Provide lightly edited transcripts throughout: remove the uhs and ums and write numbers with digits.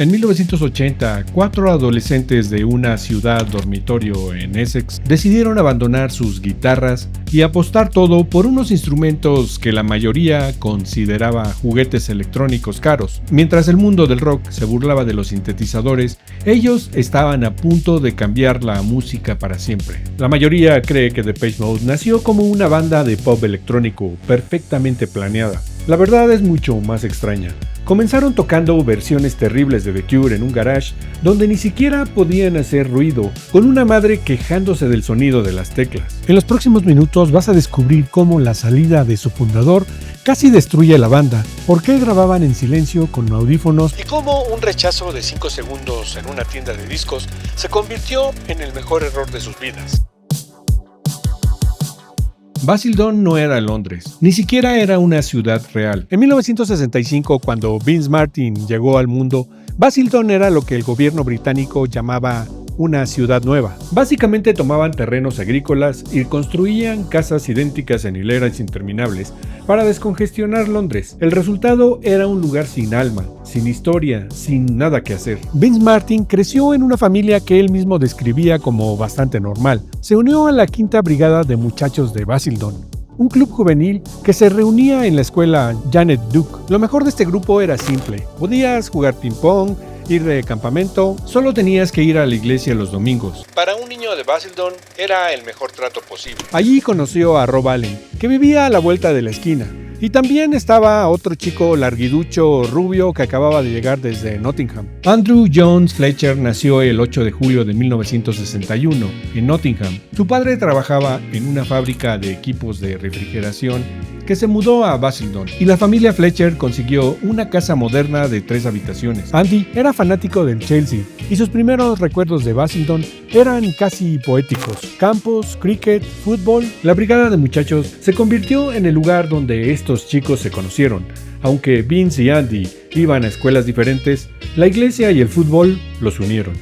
En 1980, 4 adolescentes de una ciudad dormitorio en Essex decidieron abandonar sus guitarras y apostar todo por unos instrumentos que la mayoría consideraba juguetes electrónicos caros. Mientras el mundo del rock se burlaba de los sintetizadores, ellos estaban a punto de cambiar la música para siempre. La mayoría cree que Depeche Mode nació como una banda de pop electrónico perfectamente planeada. La verdad es mucho más extraña. Comenzaron tocando versiones terribles de The Cure en un garage donde ni siquiera podían hacer ruido, con una madre quejándose del sonido de las teclas. En los próximos minutos vas a descubrir cómo la salida de su fundador casi destruye la banda, por qué grababan en silencio con audífonos y cómo un rechazo de 5 segundos en una tienda de discos se convirtió en el mejor error de sus vidas. Basildon no era Londres, ni siquiera era una ciudad real. En 1965, cuando Vince Martin llegó al mundo, Basildon era lo que el gobierno británico llamaba una ciudad nueva. Básicamente tomaban terrenos agrícolas y construían casas idénticas en hileras interminables para descongestionar Londres. El resultado era un lugar sin alma, sin historia, sin nada que hacer. Vince Martin creció en una familia que él mismo describía como bastante normal. Se unió a la quinta brigada de muchachos de Basildon, un club juvenil que se reunía en la escuela Janet Duke. Lo mejor de este grupo era simple: podías jugar ping-pong, ir de campamento, solo tenías que ir a la iglesia los domingos. Para un niño de Basildon era el mejor trato posible. Allí conoció a Rob Allen, que vivía a la vuelta de la esquina. Y también estaba otro chico larguiducho rubio que acababa de llegar desde Nottingham. Andrew Jones Fletcher nació el 8 de julio de 1961 en Nottingham. Su padre trabajaba en una fábrica de equipos de refrigeración que se mudó a Basildon, y la familia Fletcher consiguió una casa moderna de 3 habitaciones. Andy era fanático del Chelsea y sus primeros recuerdos de Basildon eran casi poéticos. Campos, cricket, fútbol. La brigada de muchachos se convirtió en el lugar donde estos chicos se conocieron. Aunque Vince y Andy iban a escuelas diferentes, la iglesia y el fútbol los unieron.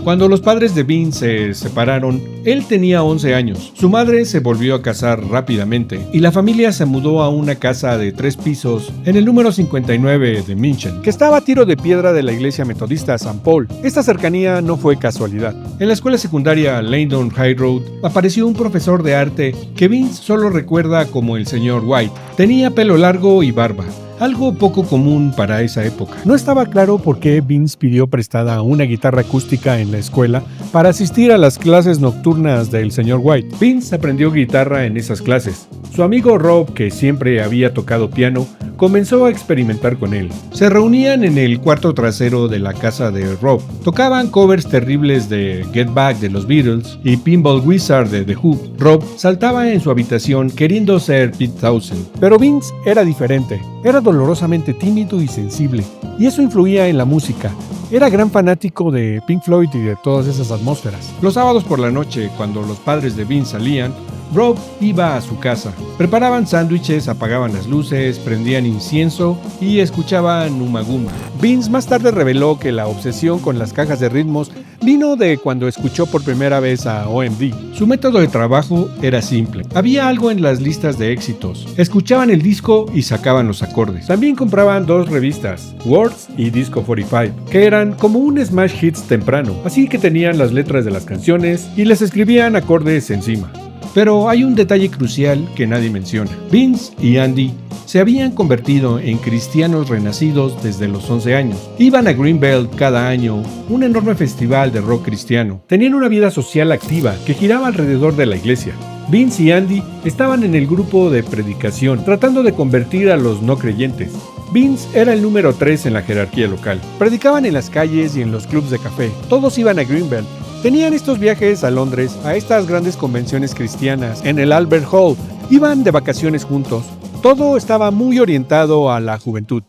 Cuando los padres de Vince se separaron, él tenía 11 años. Su madre se volvió a casar rápidamente y la familia se mudó a una casa de 3 pisos en el número 59 de Minchin, que estaba a tiro de piedra de la iglesia metodista St. Paul. Esta cercanía no fue casualidad. En la escuela secundaria Leydon High Road apareció un profesor de arte que Vince solo recuerda como el señor White. Tenía pelo largo y barba, algo poco común para esa época. No estaba claro por qué Vince pidió prestada una guitarra acústica en la escuela para asistir a las clases nocturnas del señor White. Vince aprendió guitarra en esas clases. Su amigo Rob, que siempre había tocado piano, comenzó a experimentar con él. Se reunían en el cuarto trasero de la casa de Rob. Tocaban covers terribles de Get Back de los Beatles y Pinball Wizard de The Who. Rob saltaba en su habitación queriendo ser Pete Townshend. Pero Vince era diferente. Era dolorosamente tímido y sensible, y eso influía en la música. Era gran fanático de Pink Floyd y de todas esas atmósferas. Los sábados por la noche, cuando los padres de Vince salían, Rob iba a su casa. Preparaban sándwiches, apagaban las luces, prendían incienso y escuchaban Uma Guma. Vince más tarde reveló que la obsesión con las cajas de ritmos vino de cuando escuchó por primera vez a OMD. Su método de trabajo era simple. Había algo en las listas de éxitos. Escuchaban el disco y sacaban los acordes. También compraban 2 revistas, Words y Disco 45, que eran como un smash hits temprano, así que tenían las letras de las canciones y les escribían acordes encima. Pero hay un detalle crucial que nadie menciona. Vince y Andy se habían convertido en cristianos renacidos desde los 11 años. Iban a Greenbelt cada año, un enorme festival de rock cristiano. Tenían una vida social activa que giraba alrededor de la iglesia. Vince y Andy estaban en el grupo de predicación, tratando de convertir a los no creyentes. Vince era el número 3 en la jerarquía local. Predicaban en las calles y en los clubs de café. Todos iban a Greenbelt. Tenían estos viajes a Londres, a estas grandes convenciones cristianas, en el Albert Hall. Iban de vacaciones juntos. Todo estaba muy orientado a la juventud.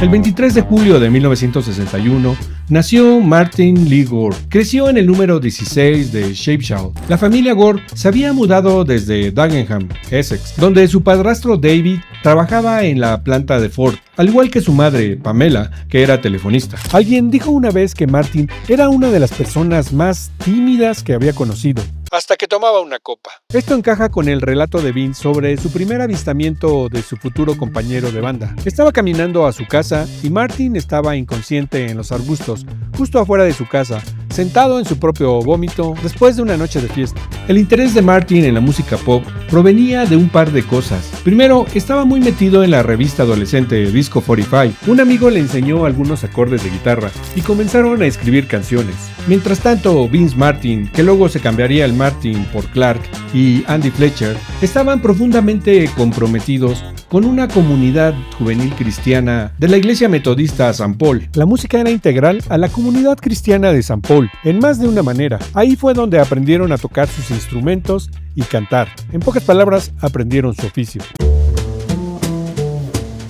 El 23 de julio de 1961 nació Martin Lee Gore. Creció en el número 16 de Shapeshall. La familia Gore se había mudado desde Dagenham, Essex, donde su padrastro David trabajaba en la planta de Ford, al igual que su madre, Pamela, que era telefonista. Alguien dijo una vez que Martin era una de las personas más tímidas que había conocido. hasta que tomaba una copa. Esto encaja con el relato de Vince sobre su primer avistamiento de su futuro compañero de banda. Estaba caminando a su casa y Martin estaba inconsciente en los arbustos, justo afuera de su casa, sentado en su propio vómito después de una noche de fiesta. El interés de Martin en la música pop provenía de un par de cosas. Primero, estaba muy metido en la revista adolescente Disco 45. Un amigo le enseñó algunos acordes de guitarra y comenzaron a escribir canciones. Mientras tanto, Vince Martin, que luego se cambiaría el Martin por Clark, y Andy Fletcher, estaban profundamente comprometidos con una comunidad juvenil cristiana de la iglesia metodista St. Paul. La música era integral a la comunidad cristiana de St. Paul, en más de una manera. Ahí fue donde aprendieron a tocar sus instrumentos y cantar. En pocas palabras, aprendieron su oficio.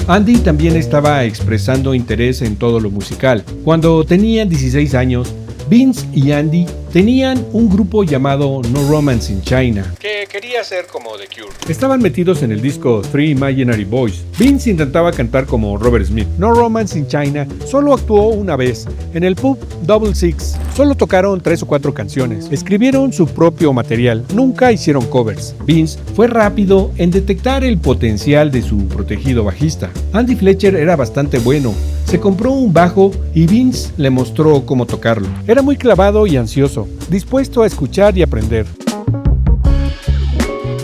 Andy también estaba expresando interés en todo lo musical. Cuando tenían 16 años, Vince y Andy tenían un grupo llamado No Romance in China, que quería ser como The Cure. Estaban metidos en el disco Three Imaginary Boys. Vince intentaba cantar como Robert Smith. No Romance in China solo actuó una vez, en el pub Double Six. Solo tocaron 3 o 4 canciones. Escribieron su propio material, nunca hicieron covers. Vince fue rápido en detectar el potencial de su protegido bajista. Andy Fletcher era bastante bueno. Se compró un bajo y Vince le mostró cómo tocarlo. Era muy clavado y ansioso, dispuesto a escuchar y aprender.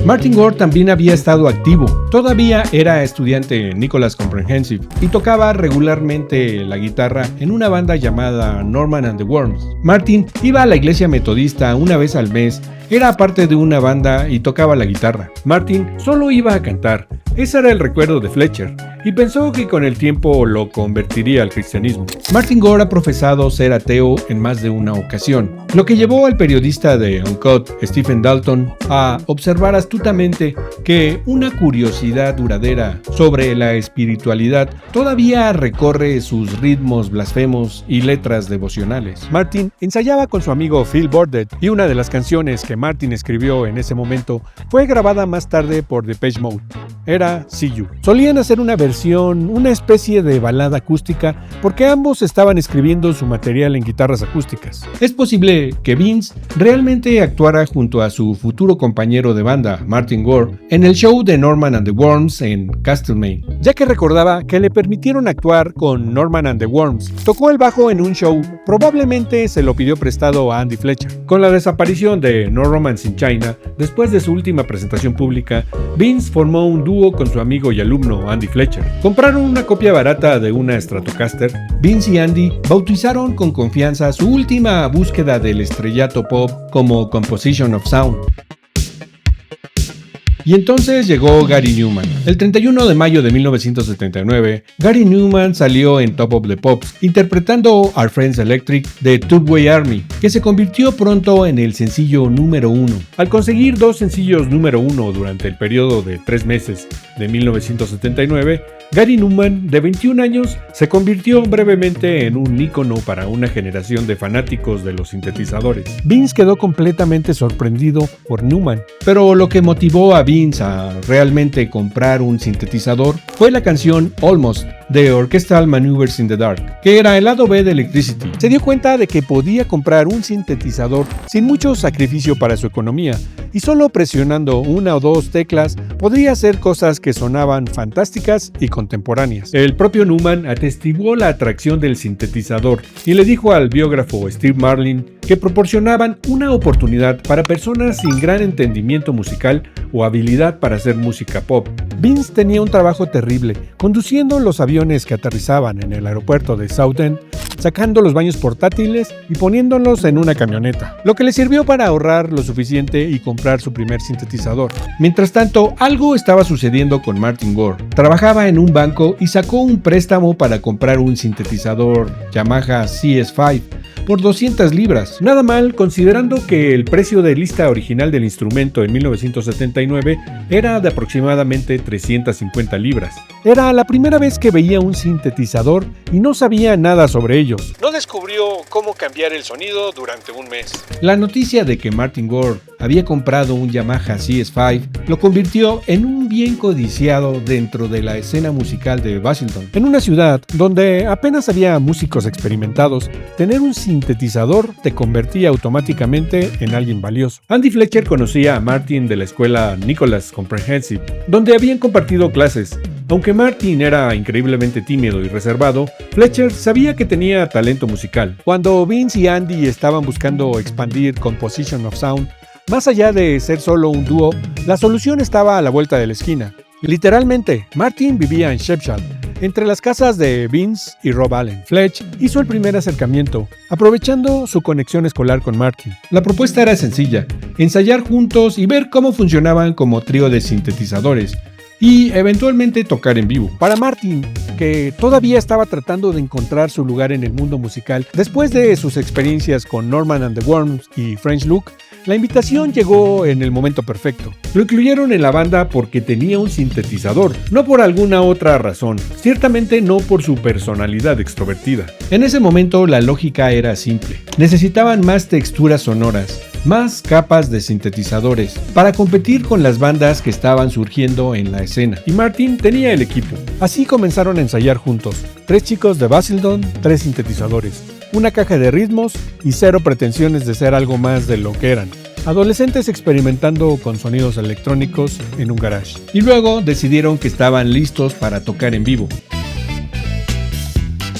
Martin Gore también había estado activo. Todavía era estudiante en Nicholas Comprehensive y tocaba regularmente la guitarra en una banda llamada Norman and the Worms. Martin iba a la iglesia metodista una vez al mes, era parte de una banda y tocaba la guitarra. Martin solo iba a cantar. Ese era el recuerdo de Fletcher, y pensó que con el tiempo lo convertiría al cristianismo. Martin Gore ha profesado ser ateo en más de una ocasión, lo que llevó al periodista de Uncut, Stephen Dalton, a observar astutamente que una curiosidad duradera sobre la espiritualidad todavía recorre sus ritmos blasfemos y letras devocionales. Martin ensayaba con su amigo Phil Burdett, y una de las canciones que Martin escribió en ese momento fue grabada más tarde por Depeche Mode. Era See You. Solían hacer una versión, una especie de balada acústica, porque ambos estaban escribiendo su material en guitarras acústicas. Es posible que Vince realmente actuara junto a su futuro compañero de banda, Martin Gore, en el show de Norman and the Worms en Castlemaine, ya que recordaba que le permitieron actuar con Norman and the Worms. Tocó el bajo en un show, probablemente se lo pidió prestado a Andy Fletcher. Con la desaparición de No Romance in China, después de su última presentación pública, Vince formó un dúo con su amigo y alumno Andy Fletcher. Compraron una copia barata de una Stratocaster. Vince y Andy bautizaron con confianza su última búsqueda del estrellato pop como Composition of Sound. Y entonces llegó Gary Numan. El 31 de mayo de 1979, Gary Numan salió en Top of the Pops, interpretando Our Friends Electric de Tubeway Army, que se convirtió pronto en el sencillo número 1. Al conseguir 2 sencillos número 1 durante el periodo de 3 meses de 1979, Gary Numan, de 21 años, se convirtió brevemente en un ícono para una generación de fanáticos de los sintetizadores. Vince quedó completamente sorprendido por Numan, pero lo que motivó a Vince a realmente comprar un sintetizador fue la canción Almost de Orchestral Maneuvers in the Dark, que era el lado B de Electricity. Se dio cuenta de que podía comprar un sintetizador sin mucho sacrificio para su economía, y solo presionando 1 o 2 teclas podría hacer cosas que sonaban fantásticas y contemporáneas. El propio Numan atestiguó la atracción del sintetizador y le dijo al biógrafo Steve Marlin que proporcionaban una oportunidad para personas sin gran entendimiento musical o habilidad para hacer música pop. Vince tenía un trabajo terrible, conduciendo los aviones que aterrizaban en el aeropuerto de Southend, sacando los baños portátiles y poniéndolos en una camioneta, lo que le sirvió para ahorrar lo suficiente y comprar su primer sintetizador. Mientras tanto, algo estaba sucediendo con Martin Gore. Trabajaba en un banco y sacó un préstamo para comprar un sintetizador Yamaha CS5 por 200 libras. Nada mal, considerando que el precio de lista original del instrumento en 1979 era de aproximadamente 350 libras. Era la primera vez que veía un sintetizador y no sabía nada sobre ellos. No descubrió cómo cambiar el sonido durante un mes. La noticia de que Martin Gore había comprado un Yamaha CS5, lo convirtió en un bien codiciado dentro de la escena musical de Basildon. En una ciudad donde apenas había músicos experimentados, tener un sintetizador te convertía automáticamente en alguien valioso. Andy Fletcher conocía a Martin de la escuela Nicholas Comprehensive, donde habían compartido clases. Aunque Martin era increíblemente tímido y reservado, Fletcher sabía que tenía talento musical. Cuando Vince y Andy estaban buscando expandir Composition of Sound, más allá de ser solo un dúo, la solución estaba a la vuelta de la esquina. Literalmente, Martin vivía en Shepshall, entre las casas de Vince y Rob Allen. Fletch hizo el primer acercamiento, aprovechando su conexión escolar con Martin. La propuesta era sencilla: ensayar juntos y ver cómo funcionaban como trío de sintetizadores, y eventualmente tocar en vivo. Para Martin, que todavía estaba tratando de encontrar su lugar en el mundo musical después de sus experiencias con Norman and the Worms y French Look, la invitación llegó en el momento perfecto. Lo incluyeron en la banda porque tenía un sintetizador, no por alguna otra razón, ciertamente no por su personalidad extrovertida. En ese momento la lógica era simple: necesitaban más texturas sonoras, más capas de sintetizadores para competir con las bandas que estaban surgiendo en la escena, y Martin tenía el equipo. Así comenzaron a ensayar juntos: 3 chicos de Basildon, 3 sintetizadores, una caja de ritmos y cero pretensiones de ser algo más de lo que eran: adolescentes experimentando con sonidos electrónicos en un garage. Y luego decidieron que estaban listos para tocar en vivo.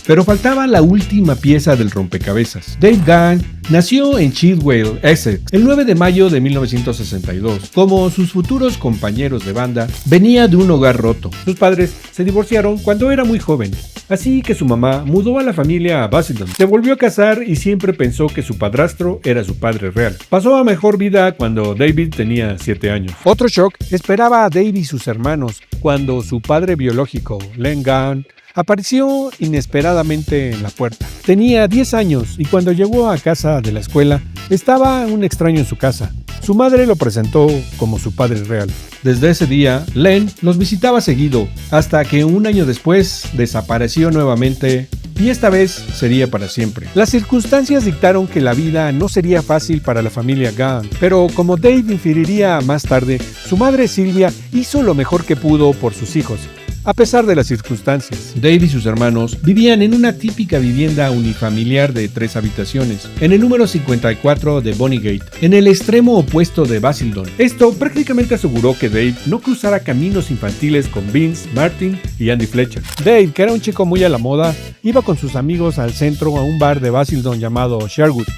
Pero faltaba la última pieza del rompecabezas. Dave Gahan nació en Chidwell, Essex, el 9 de mayo de 1962. Como sus futuros compañeros de banda, venía de un hogar roto. Sus padres se divorciaron cuando era muy joven, así que su mamá mudó a la familia a Basildon. Se volvió a casar y siempre pensó que su padrastro era su padre real. Pasó a mejor vida cuando David tenía 7 años. Otro shock esperaba a Dave y sus hermanos cuando su padre biológico, Len Gahan, apareció inesperadamente en la puerta. Tenía 10 años y cuando llegó a casa de la escuela, estaba un extraño en su casa. Su madre lo presentó como su padre real. Desde ese día, Len los visitaba seguido, hasta que un año después desapareció nuevamente, y esta vez sería para siempre. Las circunstancias dictaron que la vida no sería fácil para la familia Gahan, pero como Dave inferiría más tarde, su madre Sylvia hizo lo mejor que pudo por sus hijos, a pesar de las circunstancias. Dave y sus hermanos vivían en una típica vivienda unifamiliar de 3 habitaciones, en el número 54 de Bonniegate, en el extremo opuesto de Basildon. Esto prácticamente aseguró que Dave no cruzara caminos infantiles con Vince, Martin y Andy Fletcher. Dave, que era un chico muy a la moda, iba con sus amigos al centro a un bar de Basildon llamado Sherwood,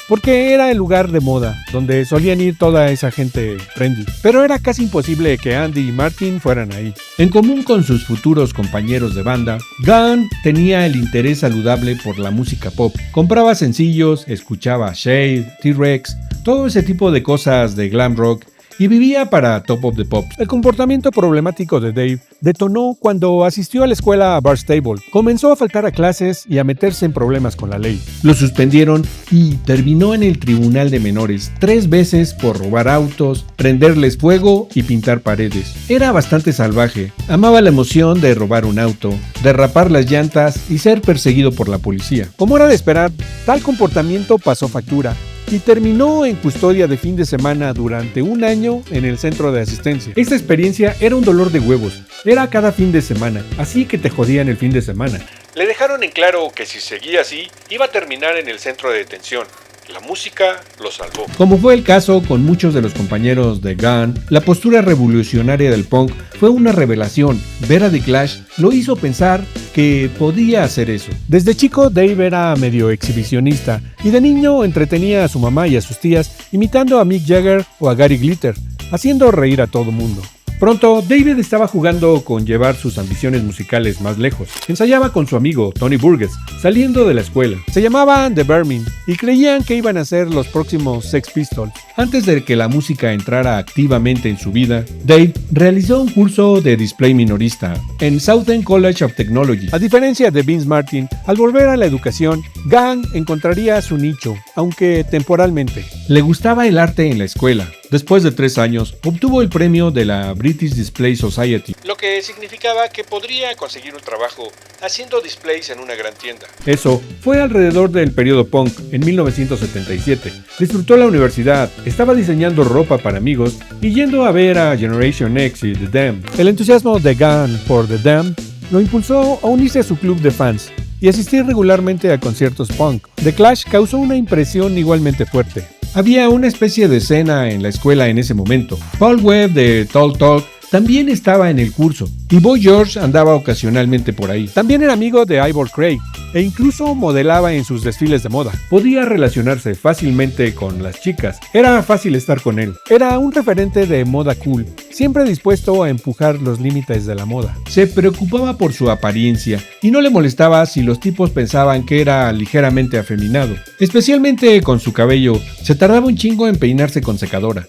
porque era el lugar de moda, donde solían ir toda esa gente trendy. Pero era casi imposible que Andy y Martin fueran ahí. En común con sus futuros compañeros de banda, Gahan tenía el interés saludable por la música pop. Compraba sencillos, escuchaba Shade, T-Rex, todo ese tipo de cosas de glam rock, y vivía para Top of the Pops. El comportamiento problemático de Dave detonó cuando asistió a la escuela Barnstable. Comenzó a faltar a clases y a meterse en problemas con la ley. Lo suspendieron y terminó en el tribunal de menores 3 veces por robar autos, prenderles fuego y pintar paredes. Era bastante salvaje. Amaba la emoción de robar un auto, derrapar las llantas y ser perseguido por la policía. Como era de esperar, tal comportamiento pasó factura y terminó en custodia de fin de semana durante un año en el centro de asistencia. Esta experiencia era un dolor de huevos. Era cada fin de semana, así que te jodían el fin de semana. Le dejaron en claro que si seguía así, iba a terminar en el centro de detención. La música lo salvó. Como fue el caso con muchos de los compañeros de Gahan, la postura revolucionaria del punk fue una revelación. Ver a The Clash lo hizo pensar que podía hacer eso. Desde chico, Dave era medio exhibicionista y de niño entretenía a su mamá y a sus tías imitando a Mick Jagger o a Gary Glitter, haciendo reír a todo mundo. Pronto, David estaba jugando con llevar sus ambiciones musicales más lejos. Ensayaba con su amigo Tony Burgess, saliendo de la escuela. Se llamaban The Vermin y creían que iban a ser los próximos Sex Pistols. Antes de que la música entrara activamente en su vida, Dave realizó un curso de display minorista en Southern College of Technology. A diferencia de Vince Martin, al volver a la educación, Gunn encontraría su nicho, aunque temporalmente. Le gustaba el arte en la escuela. Después de 3 años, obtuvo el premio de la British Display Society, lo que significaba que podría conseguir un trabajo haciendo displays en una gran tienda. Eso fue alrededor del periodo punk, en 1977. Disfrutó la universidad, estaba diseñando ropa para amigos y yendo a ver a Generation X y The Damned. El entusiasmo de Gunn por The Damned lo impulsó a unirse a su club de fans y asistir regularmente a conciertos punk. The Clash causó una impresión igualmente fuerte. Había una especie de escena en la escuela en ese momento. Paul Webb de Talk Talk también estaba en el curso, y Boy George andaba ocasionalmente por ahí. También era amigo de Ivor Craig, e incluso modelaba en sus desfiles de moda. Podía relacionarse fácilmente con las chicas, era fácil estar con él. Era un referente de moda cool, siempre dispuesto a empujar los límites de la moda. Se preocupaba por su apariencia, y no le molestaba si los tipos pensaban que era ligeramente afeminado. Especialmente con su cabello, se tardaba un chingo en peinarse con secadora.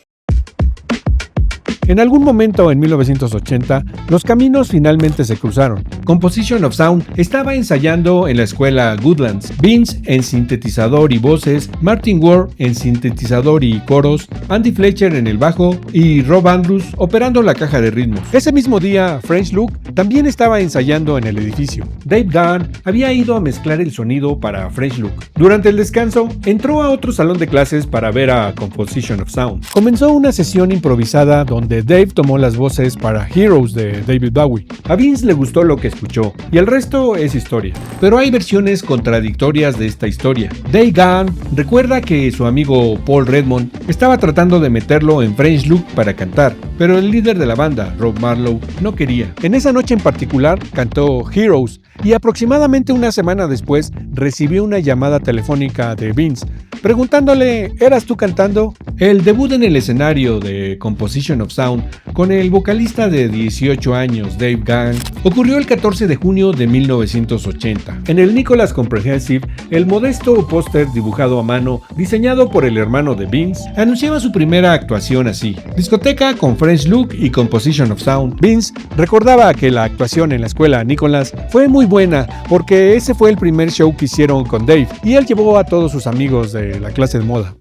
En algún momento en 1980, los caminos finalmente se cruzaron. Composition of Sound estaba ensayando en la escuela Goodlands, Vince en sintetizador y voces, Martin Ward en sintetizador y coros, Andy Fletcher en el bajo y Rob Andrews operando la caja de ritmos. Ese mismo día, French Look también estaba ensayando en el edificio. Dave Gunn había ido a mezclar el sonido para French Look. Durante el descanso, entró a otro salón de clases para ver a Composition of Sound. Comenzó una sesión improvisada donde Dave tomó las voces para Heroes de David Bowie. A Vince le gustó lo que escuchó, y el resto es historia. Pero hay versiones contradictorias de esta historia. Dave Gunn recuerda que su amigo Paul Redmond estaba tratando de meterlo en French Look para cantar, pero el líder de la banda, Rob Marlowe, no quería. En esa noche en particular cantó Heroes, y aproximadamente una semana después recibió una llamada telefónica de Vince, preguntándole, ¿eras tú cantando? El debut en el escenario de Composition of Sound con el vocalista de 18 años Dave Gunn ocurrió el 14 de junio de 1980. En el Nicholas Comprehensive, el modesto póster dibujado a mano, diseñado por el hermano de Vince, anunciaba su primera actuación así: discoteca con French Look y Composition of Sound. Vince recordaba que la actuación en la escuela Nicholas fue muy buena porque ese fue el primer show que hicieron con Dave y él llevó a todos sus amigos de la clase de moda.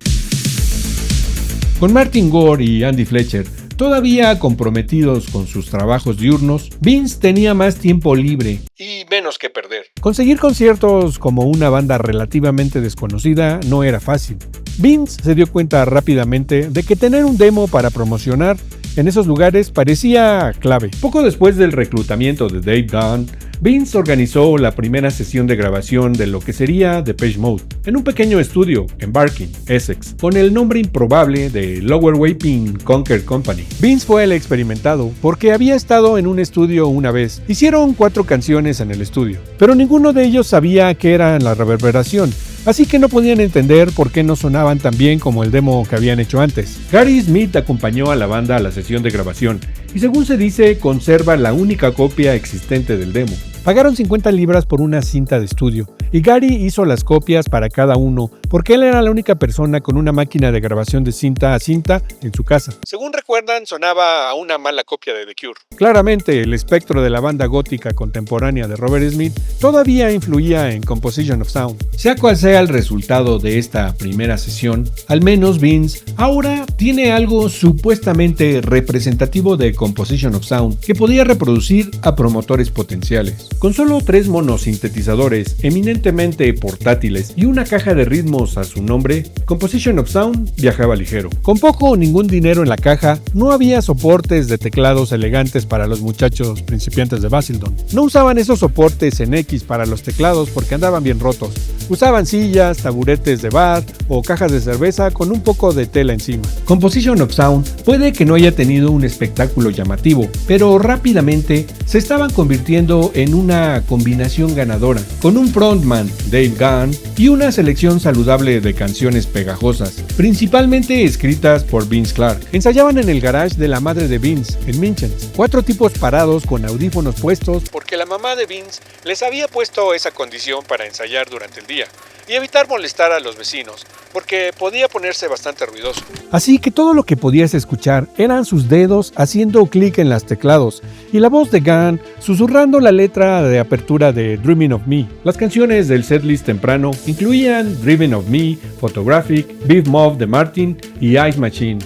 Con Martin Gore y Andy Fletcher todavía comprometidos con sus trabajos diurnos, Vince tenía más tiempo libre y menos que perder. Conseguir conciertos como una banda relativamente desconocida no era fácil. Vince se dio cuenta rápidamente de que tener un demo para promocionar en esos lugares parecía clave. Poco después del reclutamiento de Dave Gunn, Vince organizó la primera sesión de grabación de lo que sería Depeche Mode, en un pequeño estudio en Barking, Essex, con el nombre improbable de Lower Wapping Conquer Company. Vince fue el experimentado porque había estado en un estudio una vez. Hicieron 4 canciones en el estudio, pero ninguno de ellos sabía qué era la reverberación, así que no podían entender por qué no sonaban tan bien como el demo que habían hecho antes. Gary Smith acompañó a la banda a la sesión de grabación y, según se dice, conserva la única copia existente del demo. Pagaron 50 libras por una cinta de estudio y Gary hizo las copias para cada uno porque él era la única persona con una máquina de grabación de cinta a cinta en su casa. Según recuerdan, sonaba a una mala copia de The Cure. Claramente, el espectro de la banda gótica contemporánea de Robert Smith todavía influía en Composition of Sound. Sea cual sea el resultado de esta primera sesión, al menos Vince ahora tiene algo supuestamente representativo de Composition of Sound que podía reproducir a promotores potenciales. Con solo 3 monosintetizadores eminentemente portátiles y una caja de ritmos a su nombre, Composition of Sound viajaba ligero. Con poco o ningún dinero en la caja, no había soportes de teclados elegantes para los muchachos principiantes de Basildon. No usaban esos soportes en X para los teclados porque andaban bien rotos. Usaban sillas, taburetes de bar o cajas de cerveza con un poco de tela encima. Composition of Sound puede que no haya tenido un espectáculo llamativo, pero rápidamente se estaban convirtiendo en una combinación ganadora, con un frontman, Dave Gunn, y una selección saludable de canciones pegajosas, principalmente escritas por Vince Clarke. Ensayaban en el garage de la madre de Vince, en Minchens. 4 tipos parados con audífonos puestos porque la mamá de Vince les había puesto esa condición para ensayar durante el día y evitar molestar a los vecinos, porque podía ponerse bastante ruidoso. Así que todo lo que podías escuchar eran sus dedos haciendo clic en los teclados y la voz de Gunn susurrando la letra de apertura de Dreaming of Me. Las canciones del setlist temprano incluían Dreaming of Me, Photographic, Beef Mob de Martin y Ice Machine.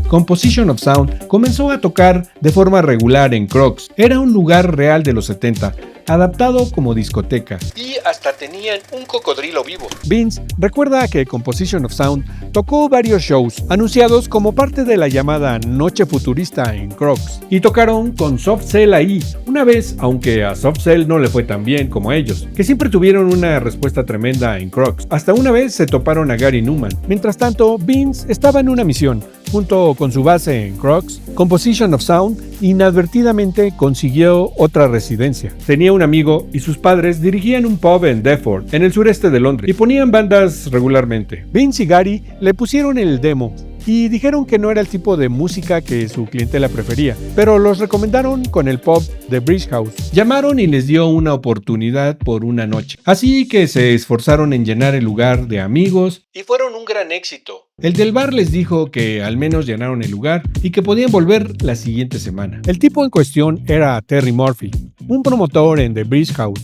Composition of Sound comenzó a tocar de forma regular en Crocs. Era un lugar real de los 70, adaptado como discoteca. Y hasta tenían un cocodrilo vivo. Vince recuerda que Composition of Sound tocó varios shows anunciados como parte de la llamada Noche Futurista en Crocs. Y tocaron con Soft Cell ahí, una vez, aunque a Soft Cell no le fue tan bien como a ellos, que siempre tuvieron una respuesta tremenda en Crocs. Hasta una vez se toparon a Gary Numan. Mientras tanto, Vince estaba en una misión. Junto con su base en Crocs, Composition of Sound inadvertidamente consiguió otra residencia. Tenía un amigo y sus padres dirigían un pub en Deptford, en el sureste de Londres, y ponían bandas regularmente. Vince y Gary le pusieron el demo y dijeron que no era el tipo de música que su clientela prefería, pero los recomendaron con el pub de Bridge House. Llamaron y les dio una oportunidad por una noche, así que se esforzaron en llenar el lugar de amigos y fueron un gran éxito. El del bar les dijo que al menos llenaron el lugar y que podían volver la siguiente semana. El tipo en cuestión era Terry Murphy, un promotor en The Bridge House,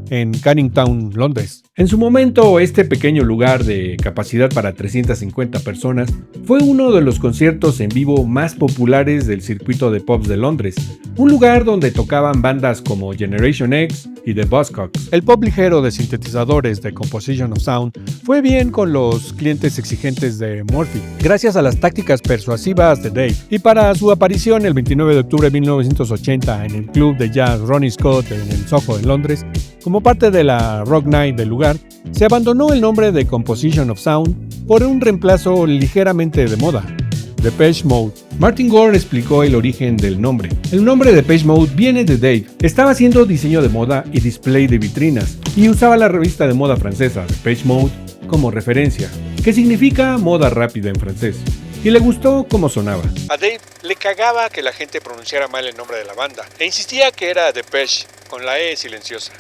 en Canning Town, Londres. En su momento, este pequeño lugar de capacidad para 350 personas fue uno de los conciertos en vivo más populares del circuito de pubs de Londres, un lugar donde tocaban bandas como Generation X y The Buzzcocks. El pop ligero de sintetizadores de Composition of Sound fue bien con los clientes exigentes de Murphy, gracias a las tácticas persuasivas de Dave. Y para su aparición el 29 de octubre de 1980 en el club de jazz Ronnie Scott en el Soho, en Londres, como parte de la Rock Night del lugar, se abandonó el nombre de Composition of Sound por un reemplazo ligeramente de moda, Depeche Mode. Martin Gore explicó el origen del nombre. El nombre de Depeche Mode viene de Dave. Estaba haciendo diseño de moda y display de vitrinas, y usaba la revista de moda francesa Depeche Mode como referencia, que significa moda rápida en francés. Y le gustó cómo sonaba. A Dave le cagaba que la gente pronunciara mal el nombre de la banda, e insistía que era Depeche, con la E silenciosa.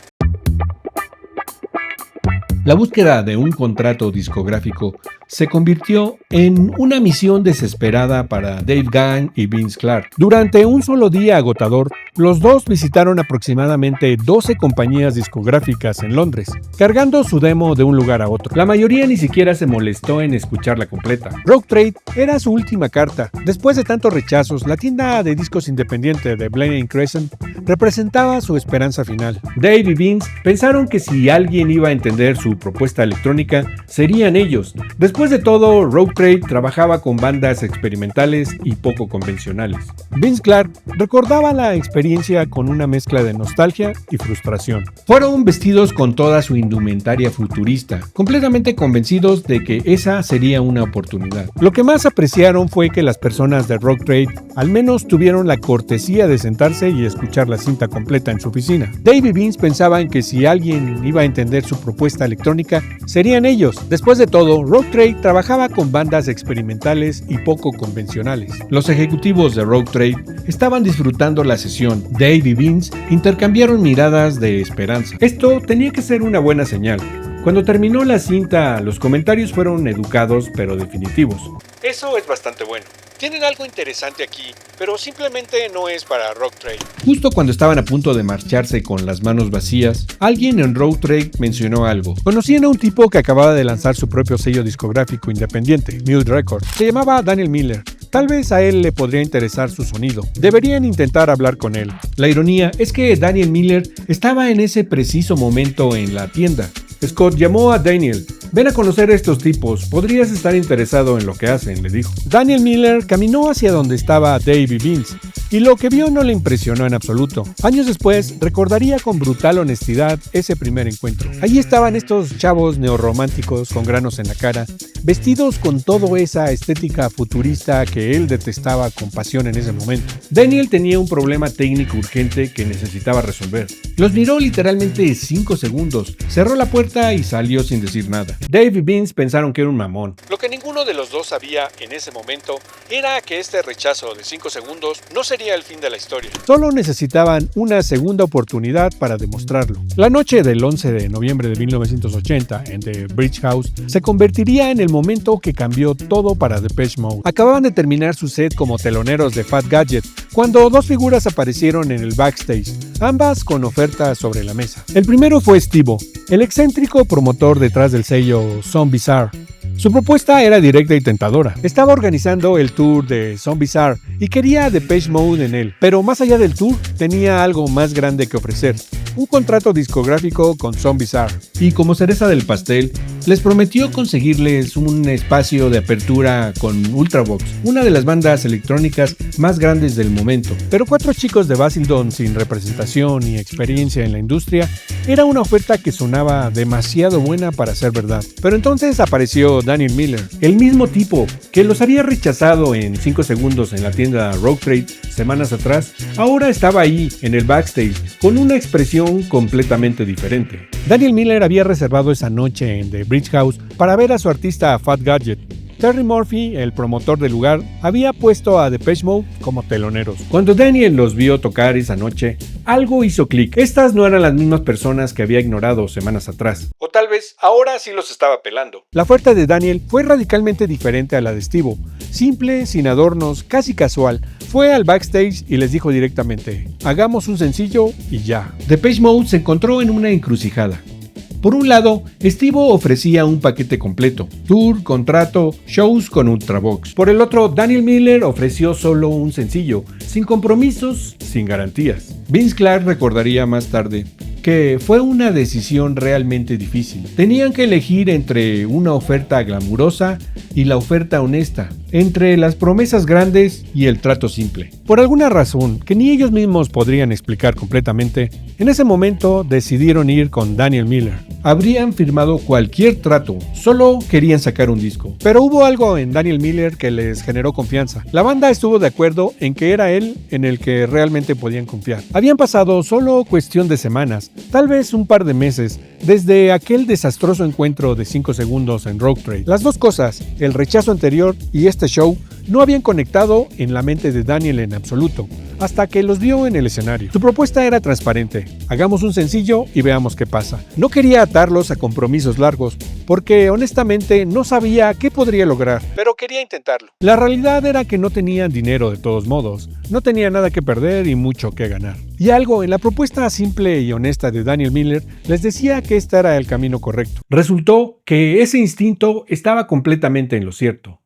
La búsqueda de un contrato discográfico se convirtió en una misión desesperada para Dave Gahan y Vince Clarke. Durante un solo día agotador, los dos visitaron aproximadamente 12 compañías discográficas en Londres, cargando su demo de un lugar a otro. La mayoría ni siquiera se molestó en escucharla completa. Rogue Trade era su última carta. Después de tantos rechazos, la tienda de discos independiente de Blenheim Crescent representaba su esperanza final. Dave y Vince pensaron que si alguien iba a entender su propuesta electrónica, serían ellos. Después de todo, Rogue Trade trabajaba con bandas experimentales y poco convencionales. Vince Clarke recordaba la experiencia con una mezcla de nostalgia y frustración. Fueron vestidos con toda su indumentaria futurista, completamente convencidos de que esa sería una oportunidad. Lo que más apreciaron fue que las personas de Rogue Trade al menos tuvieron la cortesía de sentarse y escuchar la cinta completa en su oficina. Dave y Vince pensaban que si alguien iba a entender su propuesta electrónica, serían ellos. Después de todo, Rogue Trade trabajaba con bandas experimentales y poco convencionales. Los ejecutivos de Rogue Trade estaban disfrutando la sesión. Dave y Vince intercambiaron miradas de esperanza. Esto tenía que ser una buena señal. Cuando terminó la cinta, los comentarios fueron educados pero definitivos. Eso es bastante bueno. Tienen algo interesante aquí, pero simplemente no es para Rogue Trade. Justo cuando estaban a punto de marcharse con las manos vacías, alguien en Rogue Trade mencionó algo. Conocían a un tipo que acababa de lanzar su propio sello discográfico independiente, Mule Records. Se llamaba Daniel Miller. Tal vez a él le podría interesar su sonido. Deberían intentar hablar con él. La ironía es que Daniel Miller estaba en ese preciso momento en la tienda. Scott llamó a Daniel. Ven a conocer a estos tipos, podrías estar interesado en lo que hacen, le dijo. Daniel Miller caminó hacia donde estaba Dave y Vince, y lo que vio no le impresionó en absoluto. Años después, recordaría con brutal honestidad ese primer encuentro. Allí estaban estos chavos neorrománticos con granos en la cara, vestidos con toda esa estética futurista que él detestaba con pasión en ese momento. Daniel tenía un problema técnico urgente que necesitaba resolver. Los miró literalmente 5 segundos, cerró la puerta y salió sin decir nada. Dave y Vince pensaron que era un mamón. Lo que ninguno de los dos sabía en ese momento era que este rechazo de 5 segundos no sería sería el fin de la historia. Solo necesitaban una segunda oportunidad para demostrarlo. La noche del 11 de noviembre de 1980 en The Bridge House se convertiría en el momento que cambió todo para Depeche Mode. Acababan de terminar su set como teloneros de Fat Gadget cuando dos figuras aparecieron en el backstage, ambas con ofertas sobre la mesa. El primero fue Steve-O, el excéntrico promotor detrás del sello Some Bizarre. Su propuesta era directa y tentadora. Estaba organizando el tour de Some Bizarre y quería a Depeche Mode en él, pero más allá del tour, tenía algo más grande que ofrecer: un contrato discográfico con Some Bizarre. Y como cereza del pastel, les prometió conseguirles un espacio de apertura con Ultravox, una de las bandas electrónicas más grandes del momento. Pero 4 chicos de Basildon sin representación ni experiencia en la industria era una oferta que sonaba demasiado buena para ser verdad. Pero entonces apareció Daniel Miller, el mismo tipo que los había rechazado en 5 segundos en la tienda Rogue Trade semanas atrás. Ahora estaba ahí en el backstage con una expresión completamente diferente. Daniel Miller había reservado esa noche en The Bridge House para ver a su artista Fat Gadget. Terry Murphy, el promotor del lugar, había puesto a Depeche Mode como teloneros. Cuando Daniel los vio tocar esa noche, algo hizo clic. Estas no eran las mismas personas que había ignorado semanas atrás. O tal vez ahora sí los estaba pelando. La oferta de Daniel fue radicalmente diferente a la de Steve-O. Simple, sin adornos, casi casual. Fue al backstage y les dijo directamente: hagamos un sencillo y ya. Depeche Mode se encontró en una encrucijada. Por un lado, Steve-O ofrecía un paquete completo: tour, contrato, shows con Ultravox. Por el otro, Daniel Miller ofreció solo un sencillo, sin compromisos, sin garantías. Vince Clarke recordaría más tarde que fue una decisión realmente difícil. Tenían que elegir entre una oferta glamurosa y la oferta honesta, entre las promesas grandes y el trato simple. Por alguna razón que ni ellos mismos podrían explicar completamente, en ese momento decidieron ir con Daniel Miller. Habrían firmado cualquier trato, solo querían sacar un disco. Pero hubo algo en Daniel Miller que les generó confianza. La banda estuvo de acuerdo en que era él en el que realmente podían confiar. Habían pasado solo cuestión de semanas, tal vez un par de meses, desde aquel desastroso encuentro de 5 segundos en Rogue Trade. Las dos cosas, el rechazo anterior y este show, no habían conectado en la mente de Daniel en absoluto, hasta que los vio en el escenario. Su propuesta era transparente: hagamos un sencillo y veamos qué pasa. No quería atarlos a compromisos largos, porque honestamente no sabía qué podría lograr, pero quería intentarlo. La realidad era que no tenían dinero de todos modos, no tenía nada que perder y mucho que ganar. Y algo en la propuesta simple y honesta de Daniel Miller les decía que este era el camino correcto. Resultó que ese instinto estaba completamente en lo cierto.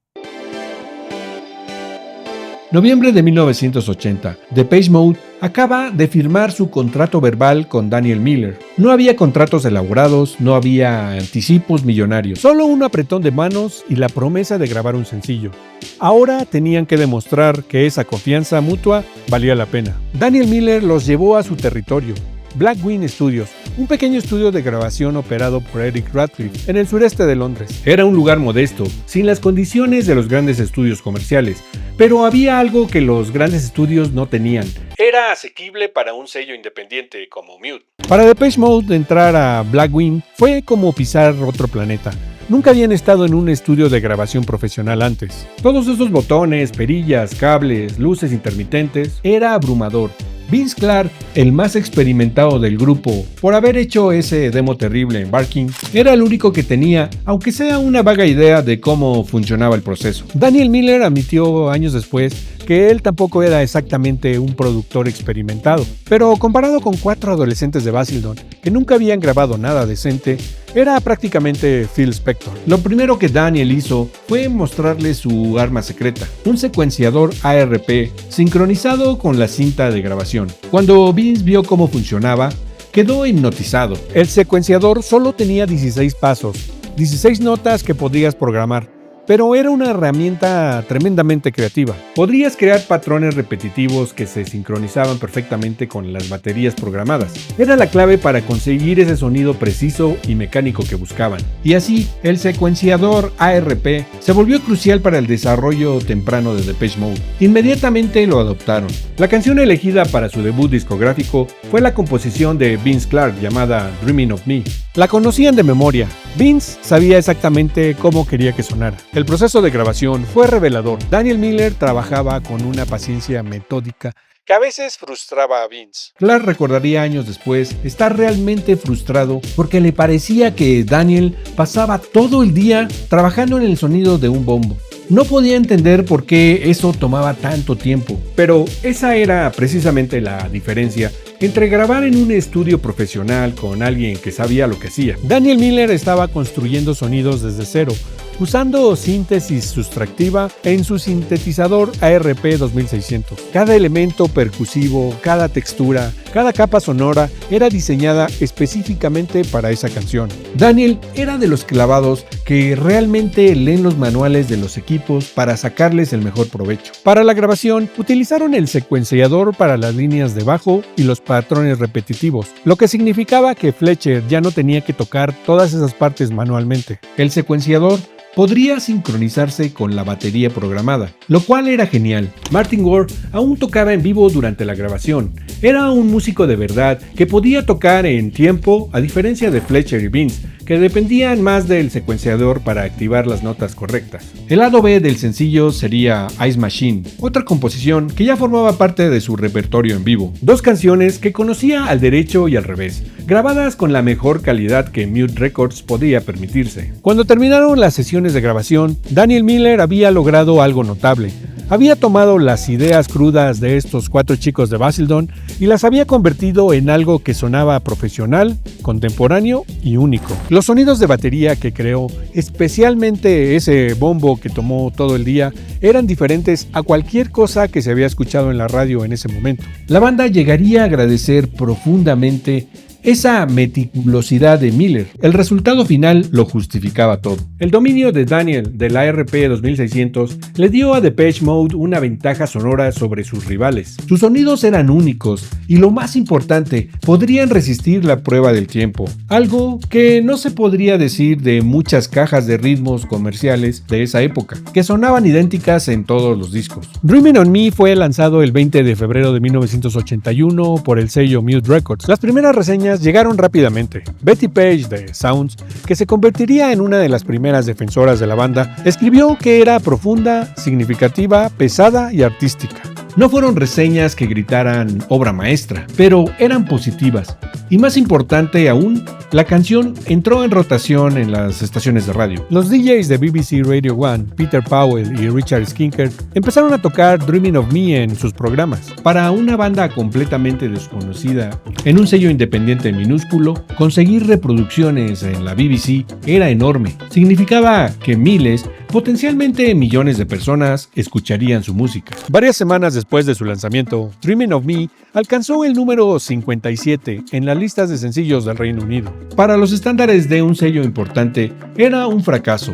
Noviembre de 1980, Depeche Mode acaba de firmar su contrato verbal con Daniel Miller. No había contratos elaborados, no había anticipos millonarios, solo un apretón de manos y la promesa de grabar un sencillo. Ahora tenían que demostrar que esa confianza mutua valía la pena. Daniel Miller los llevó a su territorio, Black Wing Studios, un pequeño estudio de grabación operado por Eric Radcliffe en el sureste de Londres. Era un lugar modesto, sin las condiciones de los grandes estudios comerciales, pero había algo que los grandes estudios no tenían. Era asequible para un sello independiente como Mute. Para Depeche Mode entrar a Black Wing fue como pisar otro planeta. Nunca habían estado en un estudio de grabación profesional antes. Todos esos botones, perillas, cables, luces intermitentes, era abrumador. Vince Clarke, el más experimentado del grupo, por haber hecho ese demo terrible en Barking, era el único que tenía, aunque sea una vaga idea de cómo funcionaba el proceso. Daniel Miller admitió años después que él tampoco era exactamente un productor experimentado, pero comparado con 4 adolescentes de Basildon que nunca habían grabado nada decente, era prácticamente Phil Spector. Lo primero que Daniel hizo fue mostrarle su arma secreta, un secuenciador ARP sincronizado con la cinta de grabación. Cuando Vince vio cómo funcionaba, quedó hipnotizado. El secuenciador solo tenía 16 pasos, 16 notas que podrías programar, pero era una herramienta tremendamente creativa. Podrías crear patrones repetitivos que se sincronizaban perfectamente con las baterías programadas. Era la clave para conseguir ese sonido preciso y mecánico que buscaban. Y así, el secuenciador ARP se volvió crucial para el desarrollo temprano de Depeche Mode. Inmediatamente lo adoptaron. La canción elegida para su debut discográfico fue la composición de Vince Clarke llamada Dreaming of Me. La conocían de memoria. Vince sabía exactamente cómo quería que sonara. El proceso de grabación fue revelador. Daniel Miller trabajaba con una paciencia metódica que a veces frustraba a Vince. Clark recordaría años después estar realmente frustrado porque le parecía que Daniel pasaba todo el día trabajando en el sonido de un bombo. No podía entender por qué eso tomaba tanto tiempo, pero esa era precisamente la diferencia entre grabar en un estudio profesional con alguien que sabía lo que hacía. Daniel Miller estaba construyendo sonidos desde cero, usando síntesis sustractiva en su sintetizador ARP 2600. Cada elemento percusivo, cada textura, cada capa sonora era diseñada específicamente para esa canción. Daniel era de los clavados que realmente leen los manuales de los equipos para sacarles el mejor provecho. Para la grabación, utilizaron el secuenciador para las líneas de bajo y los patrones repetitivos, lo que significaba que Fletcher ya no tenía que tocar todas esas partes manualmente. El secuenciador podría sincronizarse con la batería programada, lo cual era genial. Martin Gore aún tocaba en vivo durante la grabación. Era un músico de verdad que podía tocar en tiempo, a diferencia de Fletcher y Vince, que dependían más del secuenciador para activar las notas correctas. El lado B del sencillo sería Ice Machine, otra composición que ya formaba parte de su repertorio en vivo. Dos canciones que conocía al derecho y al revés, grabadas con la mejor calidad que Mute Records podía permitirse. Cuando terminaron las sesiones de grabación, Daniel Miller había logrado algo notable. Había tomado las ideas crudas de estos 4 chicos de Basildon y las había convertido en algo que sonaba profesional, contemporáneo y único. Los sonidos de batería que creó, especialmente ese bombo que tomó todo el día, eran diferentes a cualquier cosa que se había escuchado en la radio en ese momento. La banda llegaría a agradecer profundamente esa meticulosidad de Miller. El resultado final lo justificaba todo. El dominio de Daniel del ARP 2600 le dio a Depeche Mode una ventaja sonora sobre sus rivales. Sus sonidos eran únicos y, lo más importante, podrían resistir la prueba del tiempo, algo que no se podría decir de muchas cajas de ritmos comerciales de esa época, que sonaban idénticas en todos los discos. Dreamin' on Me fue lanzado el 20 de febrero de 1981 por el sello Mute Records. Las primeras reseñas llegaron rápidamente. Betty Page de Sounds, que se convertiría en una de las primeras defensoras de la banda, escribió que era profunda, significativa, pesada y artística. No fueron reseñas que gritaran obra maestra, pero eran positivas. Y más importante aún, la canción entró en rotación en las estaciones de radio. Los DJs de BBC Radio 1, Peter Powell y Richard Skinker, empezaron a tocar Dreamin' of Me en sus programas. Para una banda completamente desconocida, en un sello independiente minúsculo, conseguir reproducciones en la BBC era enorme. Significaba que miles, potencialmente millones de personas escucharían su música. Varias semanas después de su lanzamiento, Dreamin' of Me alcanzó el número 57 en las listas de sencillos del Reino Unido. Para los estándares de un sello importante, era un fracaso.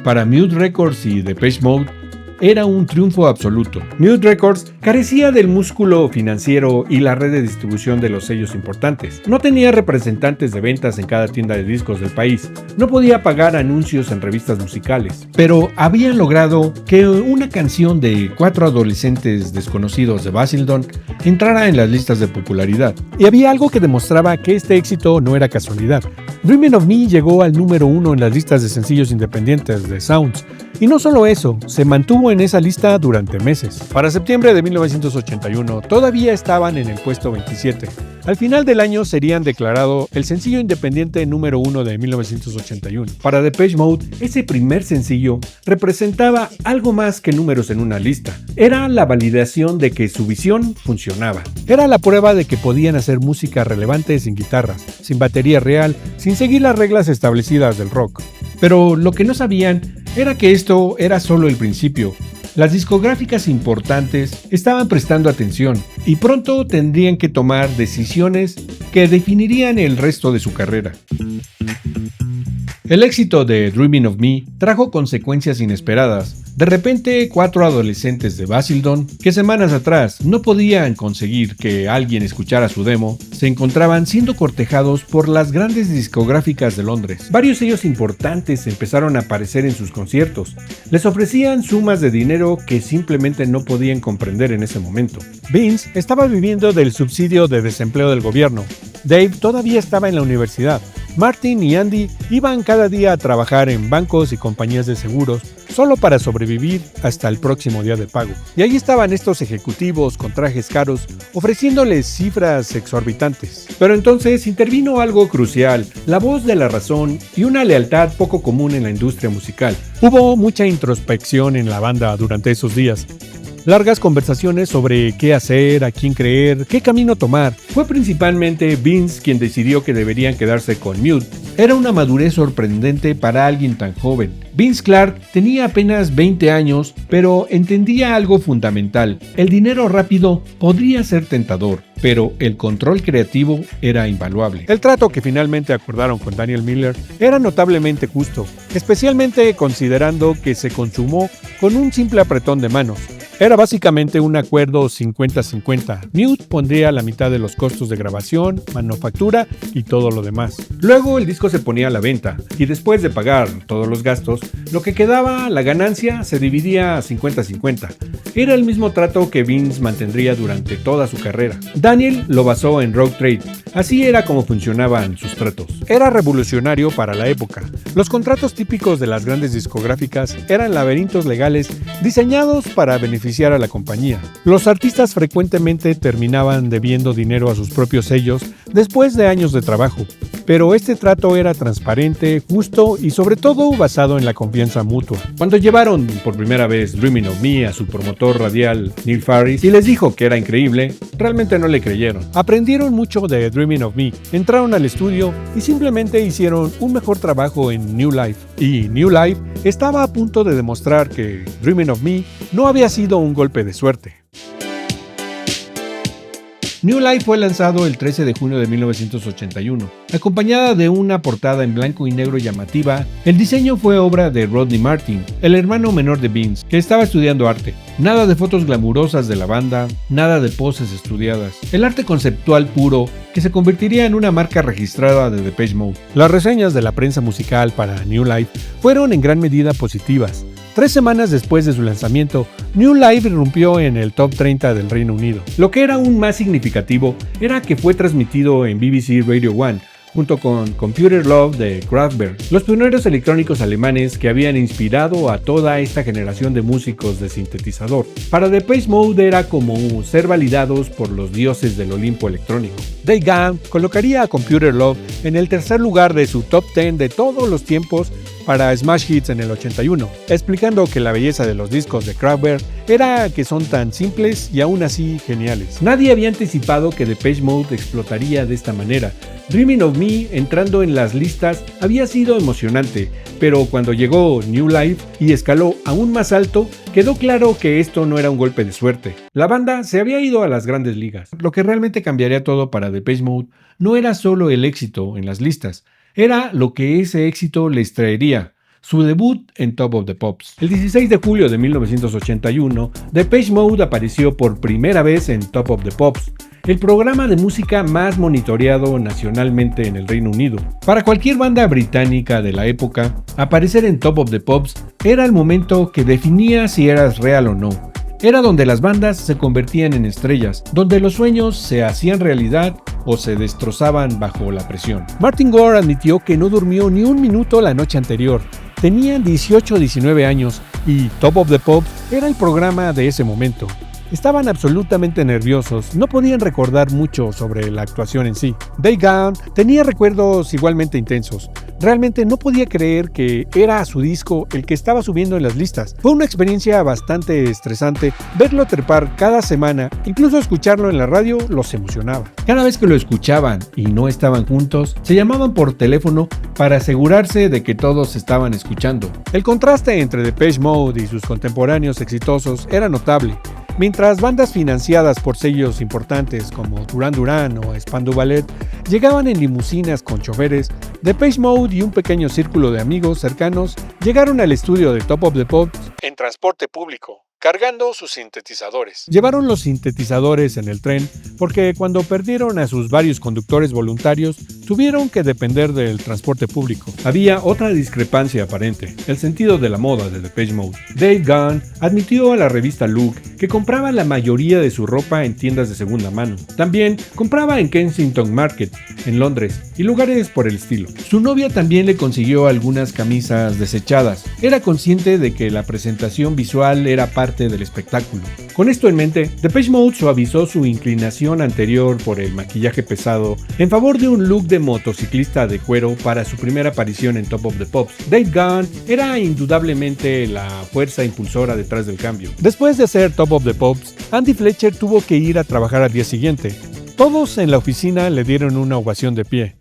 Para Mute Records y Depeche Mode, era un triunfo absoluto. Mute Records carecía del músculo financiero y la red de distribución de los sellos importantes. No tenía representantes de ventas en cada tienda de discos del país. No podía pagar anuncios en revistas musicales. Pero habían logrado que una canción de 4 adolescentes desconocidos de Basildon entrara en las listas de popularidad. Y había algo que demostraba que este éxito no era casualidad. Dreamin' of Me llegó al número 1 en las listas de sencillos independientes de Sounds. Y no solo eso, se mantuvo en esa lista durante meses. Para septiembre de 1981 todavía estaban en el puesto 27. Al final del año serían declarado el sencillo independiente número 1 de 1981. Para Depeche Mode, ese primer sencillo representaba algo más que números en una lista. Era la validación de que su visión funcionaba. Era la prueba de que podían hacer música relevante sin guitarras, sin batería real, sin seguir las reglas establecidas del rock. Pero lo que no sabían era que esto era solo el principio. Las discográficas importantes estaban prestando atención y pronto tendrían que tomar decisiones que definirían el resto de su carrera. El éxito de Dreamin' of Me trajo consecuencias inesperadas. De repente, 4 adolescentes de Basildon, que semanas atrás no podían conseguir que alguien escuchara su demo, se encontraban siendo cortejados por las grandes discográficas de Londres. Varios sellos importantes empezaron a aparecer en sus conciertos. Les ofrecían sumas de dinero que simplemente no podían comprender en ese momento. Vince estaba viviendo del subsidio de desempleo del gobierno. Dave todavía estaba en la universidad. Martin y Andy iban cada día a trabajar en bancos y compañías de seguros, solo para sobrevivir hasta el próximo día de pago. Y allí estaban estos ejecutivos con trajes caros, ofreciéndoles cifras exorbitantes. Pero entonces intervino algo crucial, la voz de la razón y una lealtad poco común en la industria musical. Hubo mucha introspección en la banda durante esos días. Largas conversaciones sobre qué hacer, a quién creer, qué camino tomar. Fue principalmente Vince quien decidió que deberían quedarse con Mute. Era una madurez sorprendente para alguien tan joven. Vince Clarke tenía apenas 20 años, pero entendía algo fundamental. El dinero rápido podría ser tentador, pero el control creativo era invaluable. El trato que finalmente acordaron con Daniel Miller era notablemente justo, especialmente considerando que se consumó con un simple apretón de manos. Era básicamente un acuerdo 50-50. Mute pondría la mitad de los costos de grabación, manufactura y todo lo demás. Luego el disco se ponía a la venta y después de pagar todos los gastos, lo que quedaba, la ganancia, se dividía 50-50. Era el mismo trato que Vince mantendría durante toda su carrera. Daniel lo basó en Rough Trade. Así era como funcionaban sus tratos. Era revolucionario para la época. Los contratos típicos de las grandes discográficas eran laberintos legales diseñados para beneficiar a la compañía. Los artistas frecuentemente terminaban debiendo dinero a sus propios sellos después de años de trabajo, pero este trato era transparente, justo y sobre todo basado en la confianza mutua. Cuando llevaron por primera vez Dreaming of Me a su promotor radial Neil Farris y les dijo que era increíble, realmente no le creyeron. Aprendieron mucho de Dreaming of Me, entraron al estudio y simplemente hicieron un mejor trabajo en New Life. Y New Life estaba a punto de demostrar que Dreaming of Me no había sido un golpe de suerte. New Life fue lanzado el 13 de junio de 1981, acompañada de una portada en blanco y negro llamativa. El diseño fue obra de Rodney Martin, el hermano menor de Vince, que estaba estudiando arte. Nada de fotos glamurosas de la banda, nada de poses estudiadas. El arte conceptual puro que se convertiría en una marca registrada de Depeche Mode. Las reseñas de la prensa musical para New Life fueron en gran medida positivas. 3 semanas después de su lanzamiento, New Life irrumpió en el top 30 del Reino Unido. Lo que era aún más significativo era que fue transmitido en BBC Radio 1, junto con Computer Love de Kraftwerk, los pioneros electrónicos alemanes que habían inspirado a toda esta generación de músicos de sintetizador. Para Depeche Mode era como ser validados por los dioses del Olimpo electrónico. Dave Gahan colocaría a Computer Love en el tercer lugar de su top 10 de todos los tiempos para Smash Hits en el 81, explicando que la belleza de los discos de Kraftwerk era que son tan simples y aún así geniales. Nadie había anticipado que Depeche Mode explotaría de esta manera. Dreaming of Me entrando en las listas había sido emocionante, pero cuando llegó New Life y escaló aún más alto, quedó claro que esto no era un golpe de suerte. La banda se había ido a las grandes ligas. Lo que realmente cambiaría todo para Depeche Mode no era solo el éxito en las listas, era lo que ese éxito les traería, su debut en Top of the Pops. El 16 de julio de 1981, Depeche Mode apareció por primera vez en Top of the Pops, el programa de música más monitoreado nacionalmente en el Reino Unido. Para cualquier banda británica de la época, aparecer en Top of the Pops era el momento que definía si eras real o no. Era donde las bandas se convertían en estrellas, donde los sueños se hacían realidad o se destrozaban bajo la presión. Martin Gore admitió que no durmió ni un minuto la noche anterior. Tenía 18 o 19 años y Top of the Pops era el programa de ese momento. Estaban absolutamente nerviosos, no podían recordar mucho sobre la actuación en sí. Dave Gahan tenía recuerdos igualmente intensos. Realmente no podía creer que era su disco el que estaba subiendo en las listas. Fue una experiencia bastante estresante verlo trepar cada semana, incluso escucharlo en la radio los emocionaba. Cada vez que lo escuchaban y no estaban juntos, se llamaban por teléfono para asegurarse de que todos estaban escuchando. El contraste entre Depeche Mode y sus contemporáneos exitosos era notable. Mientras bandas financiadas por sellos importantes como Duran Duran o Spandau Ballet llegaban en limusinas con choferes, Depeche Mode y un pequeño círculo de amigos cercanos llegaron al estudio de Top of the Pops en transporte público, cargando sus sintetizadores. Llevaron los sintetizadores en el tren porque cuando perdieron a sus varios conductores voluntarios, tuvieron que depender del transporte público. Había otra discrepancia aparente, el sentido de la moda de Depeche Mode. Dave Gahan admitió a la revista Look que compraba la mayoría de su ropa en tiendas de segunda mano. También compraba en Kensington Market, en Londres, y lugares por el estilo. Su novia también le consiguió algunas camisas desechadas. Era consciente de que la presentación visual era parte del espectáculo. Con esto en mente, Depeche Mode suavizó su inclinación anterior por el maquillaje pesado en favor de un look de motociclista de cuero para su primera aparición en Top of the Pops. Dave Gahan era indudablemente la fuerza impulsora detrás del cambio. Después de hacer Top of the Pops, Andy Fletcher tuvo que ir a trabajar al día siguiente. Todos en la oficina le dieron una ovación de pie.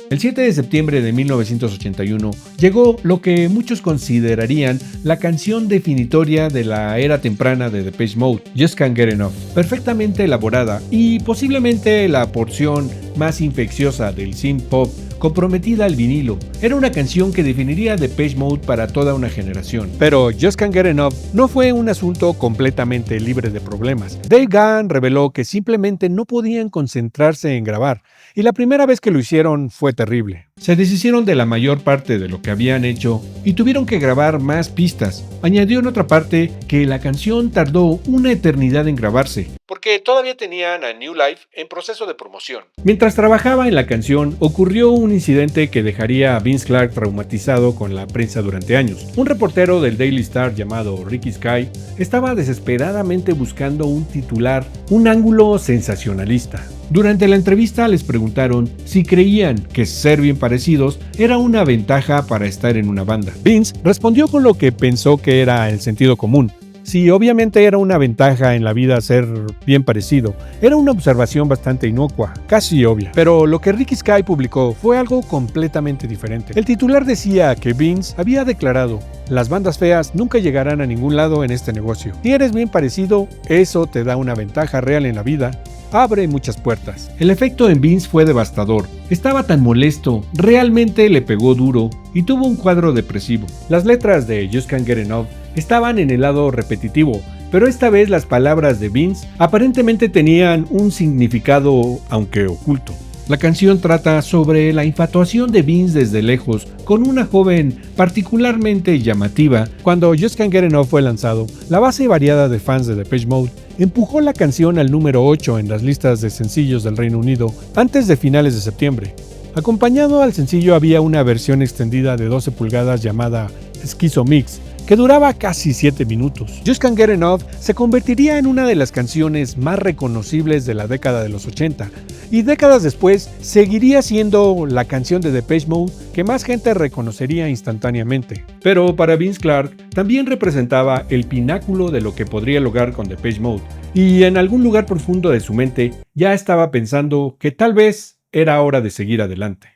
El 7 de septiembre de 1981 llegó lo que muchos considerarían la canción definitoria de la era temprana de Depeche Mode, Just Can't Get Enough, perfectamente elaborada y posiblemente la porción más infecciosa del synth pop comprometida al vinilo. Era una canción que definiría Depeche Mode para toda una generación. Pero Just Can't Get Enough no fue un asunto completamente libre de problemas. Dave Gahan reveló que simplemente no podían concentrarse en grabar, y la primera vez que lo hicieron fue terrible. Se deshicieron de la mayor parte de lo que habían hecho y tuvieron que grabar más pistas. Añadió en otra parte que la canción tardó una eternidad en grabarse, porque todavía tenían a New Life en proceso de promoción. Mientras trabajaba en la canción, ocurrió un incidente que dejaría a Vince Clarke traumatizado con la prensa durante años. Un reportero del Daily Star llamado Ricky Sky estaba desesperadamente buscando un titular, un ángulo sensacionalista. Durante la entrevista les preguntaron si creían que ser bien parecidos era una ventaja para estar en una banda. Vince respondió con lo que pensó que era el sentido común. Sí, obviamente era una ventaja en la vida ser bien parecido. Era una observación bastante inocua, casi obvia. Pero lo que Ricky Sky publicó fue algo completamente diferente. El titular decía que Vince había declarado: las bandas feas nunca llegarán a ningún lado en este negocio. Si eres bien parecido, eso te da una ventaja real en la vida. Abre muchas puertas. El efecto en Vince fue devastador. Estaba tan molesto, realmente le pegó duro y tuvo un cuadro depresivo. Las letras de Just Can't Get Enough estaban en el lado repetitivo, pero esta vez las palabras de Vince aparentemente tenían un significado, aunque oculto. La canción trata sobre la infatuación de Vince desde lejos con una joven particularmente llamativa. Cuando Just Can't Get Enough fue lanzado, la base variada de fans de Depeche Mode empujó la canción al número 8 en las listas de sencillos del Reino Unido antes de finales de septiembre. Acompañado al sencillo había una versión extendida de 12 pulgadas llamada Schizo Mix, que duraba casi 7 minutos. Just Can't Get Enough se convertiría en una de las canciones más reconocibles de la década de los 80, y décadas después seguiría siendo la canción de Depeche Mode que más gente reconocería instantáneamente. Pero para Vince Clarke también representaba el pináculo de lo que podría lograr con Depeche Mode, y en algún lugar profundo de su mente ya estaba pensando que tal vez era hora de seguir adelante.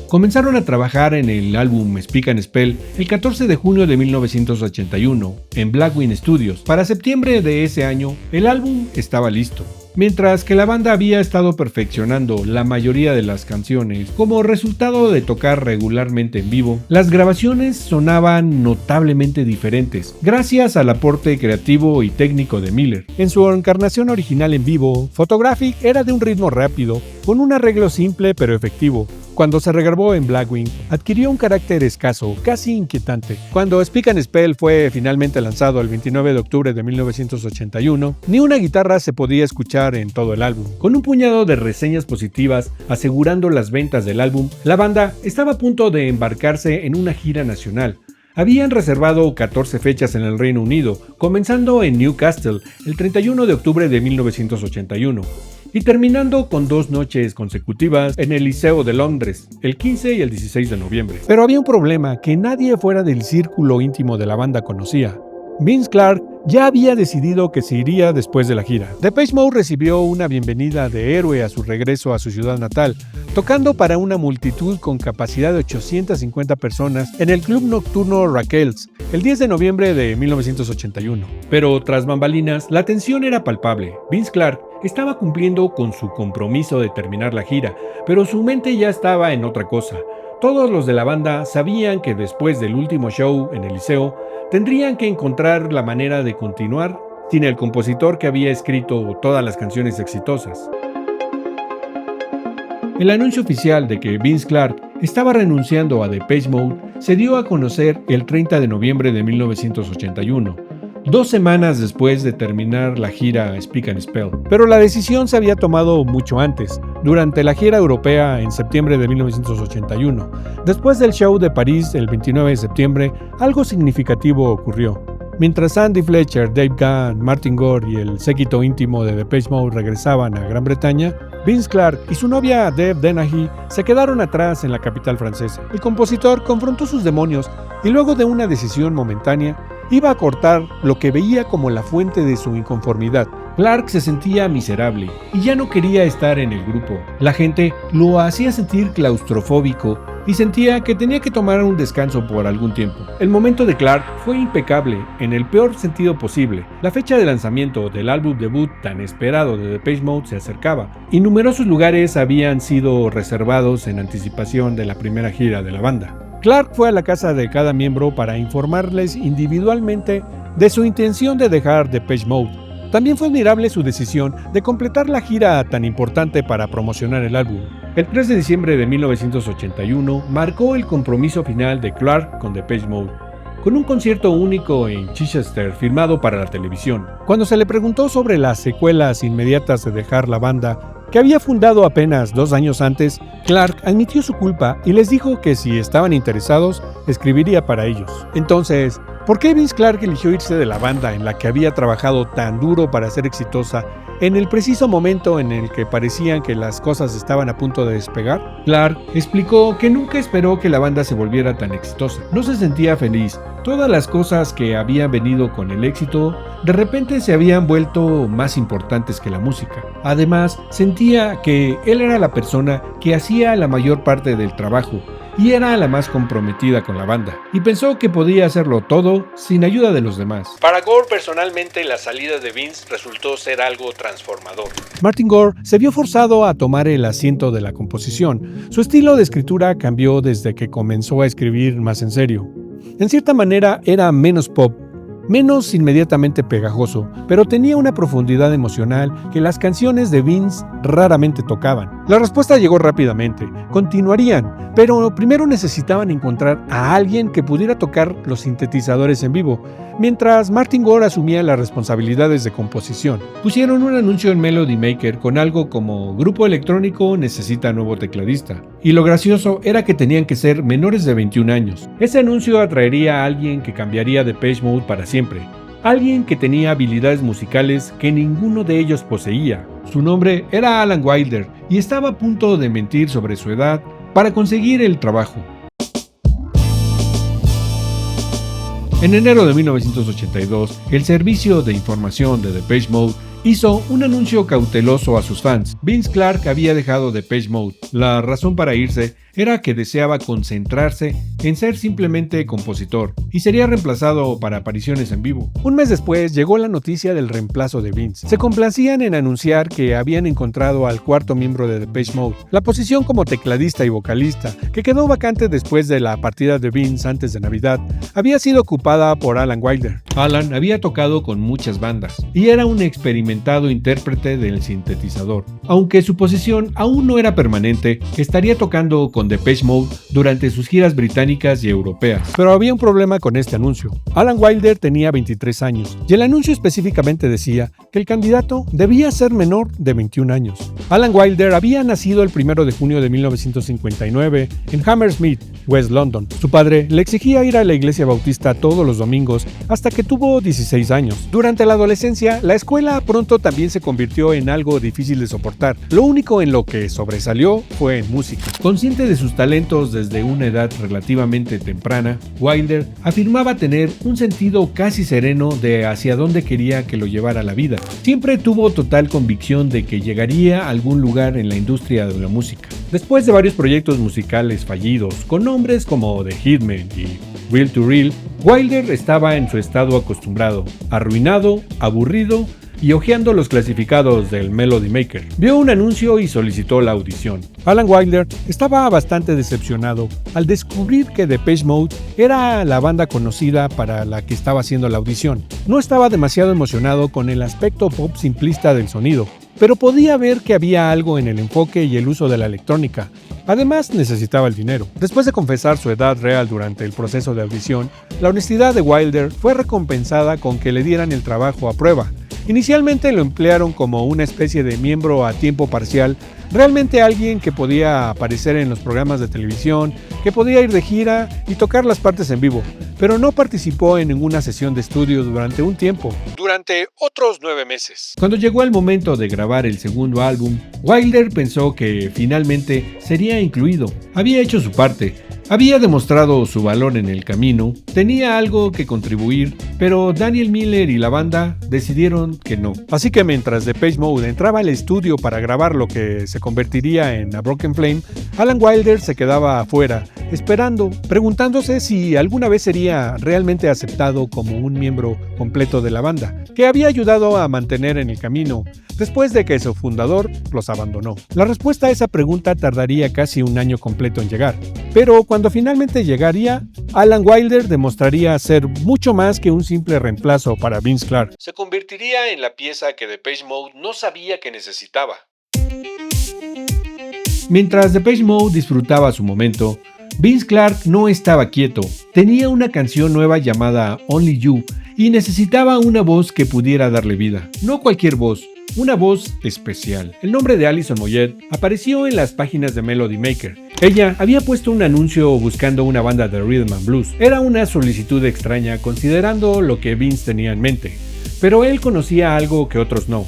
Comenzaron a trabajar en el álbum Speak and Spell el 14 de junio de 1981 en Blackwing Studios. Para septiembre de ese año, el álbum estaba listo. Mientras que la banda había estado perfeccionando la mayoría de las canciones como resultado de tocar regularmente en vivo, las grabaciones sonaban notablemente diferentes, gracias al aporte creativo y técnico de Miller. En su encarnación original en vivo, Photographic era de un ritmo rápido, con un arreglo simple pero efectivo. Cuando se regrabó en Blackwing, adquirió un carácter escaso, casi inquietante. Cuando Speak and Spell fue finalmente lanzado el 29 de octubre de 1981, ni una guitarra se podía escuchar en todo el álbum. Con un puñado de reseñas positivas asegurando las ventas del álbum, la banda estaba a punto de embarcarse en una gira nacional. Habían reservado 14 fechas en el Reino Unido, comenzando en Newcastle el 31 de octubre de 1981. Y terminando con 2 noches consecutivas en el Liceo de Londres, el 15 y el 16 de noviembre. Pero había un problema que nadie fuera del círculo íntimo de la banda conocía. Vince Clarke ya había decidido que se iría después de la gira. Depeche Mode recibió una bienvenida de héroe a su regreso a su ciudad natal, tocando para una multitud con capacidad de 850 personas en el club nocturno Raquel's el 10 de noviembre de 1981. Pero tras bambalinas, la tensión era palpable. Vince Clarke estaba cumpliendo con su compromiso de terminar la gira, pero su mente ya estaba en otra cosa. Todos los de la banda sabían que después del último show en el Liceo, tendrían que encontrar la manera de continuar sin el compositor que había escrito todas las canciones exitosas. El anuncio oficial de que Vince Clarke estaba renunciando a Depeche Mode se dio a conocer el 30 de noviembre de 1981, 2 semanas después de terminar la gira Speak and Spell. Pero la decisión se había tomado mucho antes, durante la gira europea en septiembre de 1981. Después del show de París el 29 de septiembre, algo significativo ocurrió. Mientras Andy Fletcher, Dave Gahan, Martin Gore y el séquito íntimo de Depeche Mode regresaban a Gran Bretaña, Vince Clarke y su novia Deb Dennehy se quedaron atrás en la capital francesa. El compositor confrontó sus demonios y luego de una decisión momentánea, iba a cortar lo que veía como la fuente de su inconformidad. Clarke se sentía miserable y ya no quería estar en el grupo. La gente lo hacía sentir claustrofóbico y sentía que tenía que tomar un descanso por algún tiempo. El momento de Clarke fue impecable en el peor sentido posible. La fecha de lanzamiento del álbum debut tan esperado de Depeche Mode se acercaba y numerosos lugares habían sido reservados en anticipación de la primera gira de la banda. Clarke fue a la casa de cada miembro para informarles individualmente de su intención de dejar Depeche Mode. También fue admirable su decisión de completar la gira tan importante para promocionar el álbum. El 3 de diciembre de 1981 marcó el compromiso final de Clarke con Depeche Mode, con un concierto único en Chichester filmado para la televisión. Cuando se le preguntó sobre las secuelas inmediatas de dejar la banda, que había fundado apenas 2 años antes, Clarke admitió su culpa y les dijo que si estaban interesados, escribiría para ellos. Entonces, ¿por qué Vince Clarke eligió irse de la banda en la que había trabajado tan duro para ser exitosa en el preciso momento en el que parecían que las cosas estaban a punto de despegar? Clarke explicó que nunca esperó que la banda se volviera tan exitosa. No se sentía feliz. Todas las cosas que habían venido con el éxito de repente se habían vuelto más importantes que la música. Además, sentía que él era la persona que hacía la mayor parte del trabajo y era la más comprometida con la banda, y pensó que podía hacerlo todo sin ayuda de los demás. Para Gore, personalmente, la salida de Vince resultó ser algo transformador. Martin Gore se vio forzado a tomar el asiento de la composición. Su estilo de escritura cambió desde que comenzó a escribir más en serio. En cierta manera era menos pop, menos inmediatamente pegajoso, pero tenía una profundidad emocional que las canciones de Vince raramente tocaban. La respuesta llegó rápidamente. Continuarían, pero primero necesitaban encontrar a alguien que pudiera tocar los sintetizadores en vivo, mientras Martin Gore asumía las responsabilidades de composición. Pusieron un anuncio en Melody Maker con algo como "Grupo electrónico necesita nuevo tecladista", y lo gracioso era que tenían que ser menores de 21 años. Ese anuncio atraería a alguien que cambiaría Depeche Mode para siempre, alguien que tenía habilidades musicales que ninguno de ellos poseía. Su nombre era Alan Wilder y estaba a punto de mentir sobre su edad para conseguir el trabajo. En enero de 1982, el servicio de información de Depeche Mode hizo un anuncio cauteloso a sus fans. Vince Clarke había dejado Depeche Mode. La razón para irse era que deseaba concentrarse en ser simplemente compositor y sería reemplazado para apariciones en vivo. Un mes después llegó la noticia del reemplazo de Vince. Se complacían en anunciar que habían encontrado al cuarto miembro de Depeche Mode. La posición como tecladista y vocalista, que quedó vacante después de la partida de Vince antes de Navidad, había sido ocupada por Alan Wilder. Alan había tocado con muchas bandas y era un experimentado intérprete del sintetizador. Aunque su posición aún no era permanente, estaría tocando con Depeche Mode durante sus giras británicas y europeas. Pero había un problema con este anuncio. Alan Wilder tenía 23 años y el anuncio específicamente decía que el candidato debía ser menor de 21 años. Alan Wilder había nacido el 1 de junio de 1959 en Hammersmith, West London. Su padre le exigía ir a la iglesia bautista todos los domingos hasta que tuvo 16 años. Durante la adolescencia, la escuela pronto también se convirtió en algo difícil de soportar. Lo único en lo que sobresalió fue en música. Consciente de sus talentos desde una edad relativamente temprana, Wilder afirmaba tener un sentido casi sereno de hacia dónde quería que lo llevara la vida. Siempre tuvo total convicción de que llegaría a algún lugar en la industria de la música. Después de varios proyectos musicales fallidos, con nombres como The Hitmen y Real to Real, Wilder estaba en su estado acostumbrado, arruinado, aburrido y hojeando los clasificados del Melody Maker, vio un anuncio y solicitó la audición. Alan Wilder estaba bastante decepcionado al descubrir que Depeche Mode era la banda conocida para la que estaba haciendo la audición. No estaba demasiado emocionado con el aspecto pop simplista del sonido, pero podía ver que había algo en el enfoque y el uso de la electrónica. Además, necesitaba el dinero. Después de confesar su edad real durante el proceso de audición, la honestidad de Wilder fue recompensada con que le dieran el trabajo a prueba. Inicialmente lo emplearon como una especie de miembro a tiempo parcial, realmente alguien que podía aparecer en los programas de televisión, que podía ir de gira y tocar las partes en vivo, pero no participó en ninguna sesión de estudio durante un tiempo. Durante otros 9 meses. Cuando llegó el momento de grabar el segundo álbum, Wilder pensó que finalmente sería incluido. Había hecho su parte. Había demostrado su valor en el camino, tenía algo que contribuir, pero Daniel Miller y la banda decidieron que no. Así que mientras Depeche Mode entraba al estudio para grabar lo que se convertiría en A Broken Flame, Alan Wilder se quedaba afuera, esperando, preguntándose si alguna vez sería realmente aceptado como un miembro completo de la banda, que había ayudado a mantener en el camino, después de que su fundador los abandonó. La respuesta a esa pregunta tardaría casi un año completo en llegar, pero cuando finalmente llegaría, Alan Wilder demostraría ser mucho más que un simple reemplazo para Vince Clarke. Se convertiría en la pieza que Depeche Mode no sabía que necesitaba. Mientras Depeche Mode disfrutaba su momento, Vince Clarke no estaba quieto. Tenía una canción nueva llamada Only You y necesitaba una voz que pudiera darle vida. No cualquier voz, una voz especial. El nombre de Alison Moyet apareció en las páginas de Melody Maker. Ella había puesto un anuncio buscando una banda de rhythm and blues. Era una solicitud extraña considerando lo que Vince tenía en mente, pero él conocía algo que otros no.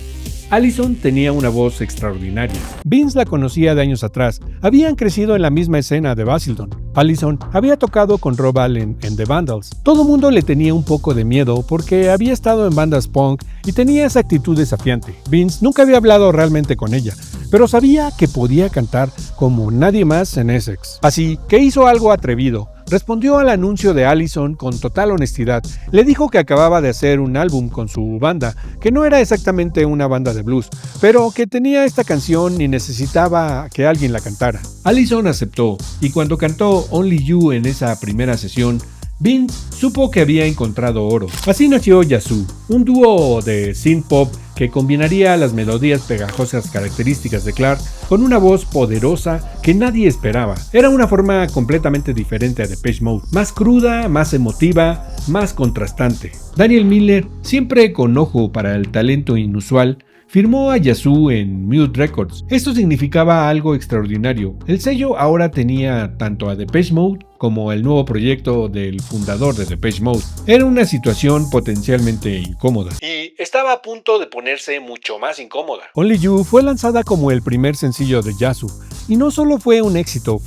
Alison tenía una voz extraordinaria. Vince la conocía de años atrás, habían crecido en la misma escena de Basildon. Alison había tocado con Rob Allen en The Vandals. Todo mundo le tenía un poco de miedo porque había estado en bandas punk y tenía esa actitud desafiante. Vince nunca había hablado realmente con ella, pero sabía que podía cantar como nadie más en Essex. Así que hizo algo atrevido. Respondió al anuncio de Alison con total honestidad. Le dijo que acababa de hacer un álbum con su banda, que no era exactamente una banda de blues, pero que tenía esta canción y necesitaba que alguien la cantara. Alison aceptó, y cuando cantó Only You en esa primera sesión, Vince supo que había encontrado oro. Así nació Yazoo, un dúo de synth pop que combinaría las melodías pegajosas características de Clarke con una voz poderosa que nadie esperaba. Era una forma completamente diferente a Depeche Mode, más cruda, más emotiva, más contrastante. Daniel Miller, siempre con ojo para el talento inusual, firmó a Yazoo en Mute Records. Esto significaba algo extraordinario. El sello ahora tenía tanto a Depeche Mode como el nuevo proyecto del fundador de Depeche Mode. Era una situación potencialmente incómoda. Y estaba a punto de ponerse mucho más incómoda. Only You fue lanzada como el primer sencillo de Yazoo, y no solo fue un éxito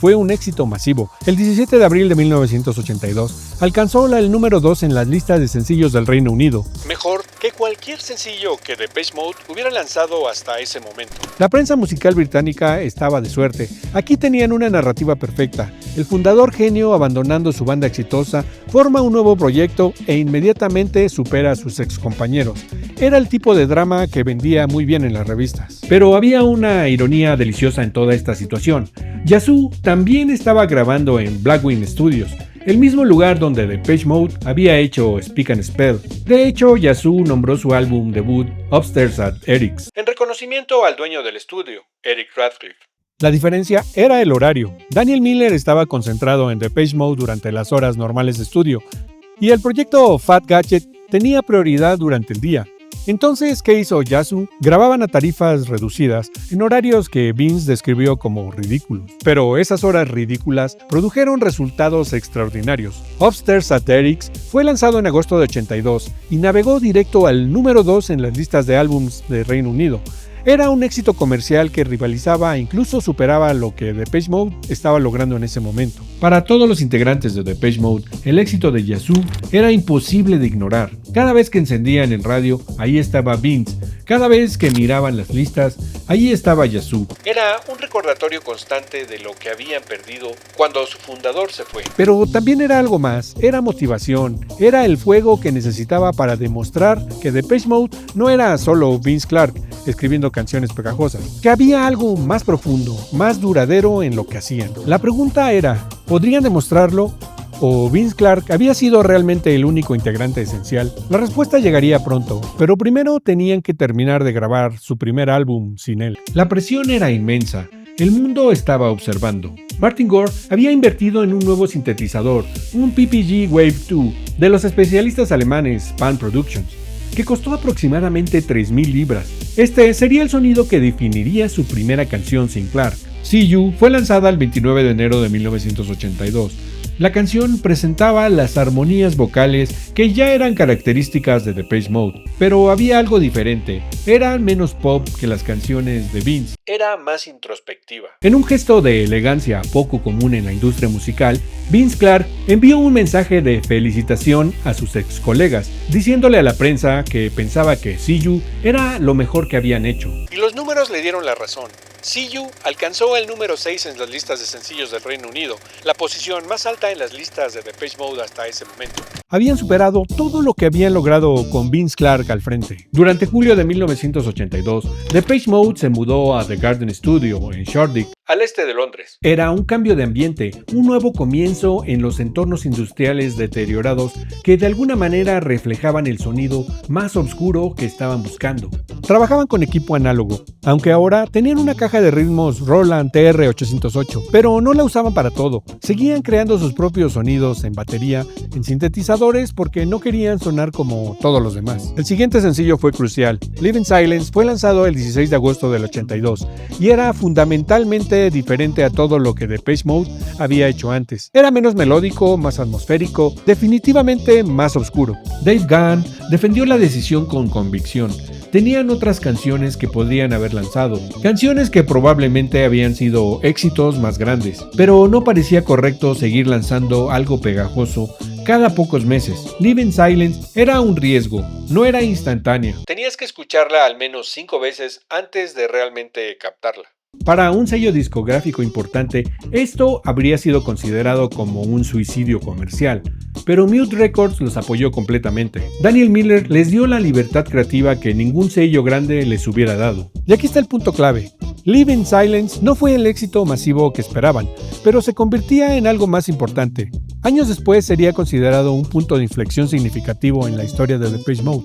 masivo. El 17 de abril de 1982 alcanzó el número 2 en las listas de sencillos del Reino Unido. Mejor que cualquier sencillo que Depeche Mode hubiera lanzado hasta ese momento. La prensa musical británica estaba de suerte. Aquí tenían una narrativa perfecta. El fundador genio, abandonando su banda exitosa, forma un nuevo proyecto e inmediatamente supera a sus excompañeros. Era el tipo de drama que vendía muy bien en las revistas. Pero había una ironía deliciosa en toda esta situación. Yazoo también estaba grabando en Blackwing Studios, el mismo lugar donde Depeche Mode había hecho Speak and Spell. De hecho, Yazoo nombró su álbum debut Upstairs at Eric's, en reconocimiento al dueño del estudio, Eric Radcliffe. La diferencia era el horario. Daniel Miller estaba concentrado en Depeche Mode durante las horas normales de estudio, y el proyecto Fat Gadget tenía prioridad durante el día. Entonces, ¿qué hizo Yazoo? Grababan a tarifas reducidas, en horarios que Vince describió como ridículos. Pero esas horas ridículas produjeron resultados extraordinarios. Upstairs at Eric's fue lanzado en agosto de 82 y navegó directo al número 2 en las listas de álbums de Reino Unido. Era un éxito comercial que rivalizaba e incluso superaba lo que Depeche Mode estaba logrando en ese momento. Para todos los integrantes de Depeche Mode, el éxito de Yazoo era imposible de ignorar. Cada vez que encendían el radio, ahí estaba Vince. Cada vez que miraban las listas, allí estaba Yazoo. Era un recordatorio constante de lo que habían perdido cuando su fundador se fue. Pero también era algo más, era motivación, era el fuego que necesitaba para demostrar que Depeche Mode no era solo Vince Clarke escribiendo canciones pegajosas, que había algo más profundo, más duradero en lo que hacían. La pregunta era, ¿podrían demostrarlo? ¿O Vince Clarke había sido realmente el único integrante esencial? La respuesta llegaría pronto, pero primero tenían que terminar de grabar su primer álbum sin él. La presión era inmensa. El mundo estaba observando. Martin Gore había invertido en un nuevo sintetizador, un PPG Wave 2, de los especialistas alemanes Pan Productions, que costó aproximadamente 3,000 libras. Este sería el sonido que definiría su primera canción sin Clarke. See You fue lanzada el 29 de enero de 1982. La canción presentaba las armonías vocales que ya eran características de Depeche Mode, pero había algo diferente. Era menos pop que las canciones de Vince. Era más introspectiva. En un gesto de elegancia poco común en la industria musical, Vince Clarke envió un mensaje de felicitación a sus ex colegas, diciéndole a la prensa que pensaba que See You era lo mejor que habían hecho. Y los números le dieron la razón. See You alcanzó el número 6 en las listas de sencillos del Reino Unido, la posición más alta en las listas de Depeche Mode hasta ese momento. Habían superado todo lo que habían logrado con Vince Clarke al frente. Durante julio de 1982, Depeche Mode se mudó a The Garden Studio en Shoreditch, al este de Londres. Era un cambio de ambiente, un nuevo comienzo en los entornos industriales deteriorados que de alguna manera reflejaban el sonido más oscuro que estaban buscando. Trabajaban con equipo análogo, aunque ahora tenían una caja de ritmos Roland TR-808, pero no la usaban para todo. Seguían creando sus propios sonidos en batería, en sintetizadores, porque no querían sonar como todos los demás. El siguiente sencillo fue crucial. Live in Silence fue lanzado el 16 de agosto del 82 y era fundamentalmente diferente a todo lo que Depeche Mode había hecho antes. Era menos melódico, más atmosférico, definitivamente más oscuro. Dave Gahan defendió la decisión con convicción. Tenían otras canciones que podrían haber lanzado, canciones que probablemente habían sido éxitos más grandes, pero no parecía correcto seguir lanzando algo pegajoso cada pocos meses. Live in Silence era un riesgo, no era instantánea. Tenías que escucharla al menos 5 veces antes de realmente captarla. Para un sello discográfico importante, esto habría sido considerado como un suicidio comercial, pero Mute Records los apoyó completamente. Daniel Miller les dio la libertad creativa que ningún sello grande les hubiera dado. Y aquí está el punto clave. Live in Silence no fue el éxito masivo que esperaban, pero se convertía en algo más importante. Años después sería considerado un punto de inflexión significativo en la historia de Depeche Mode.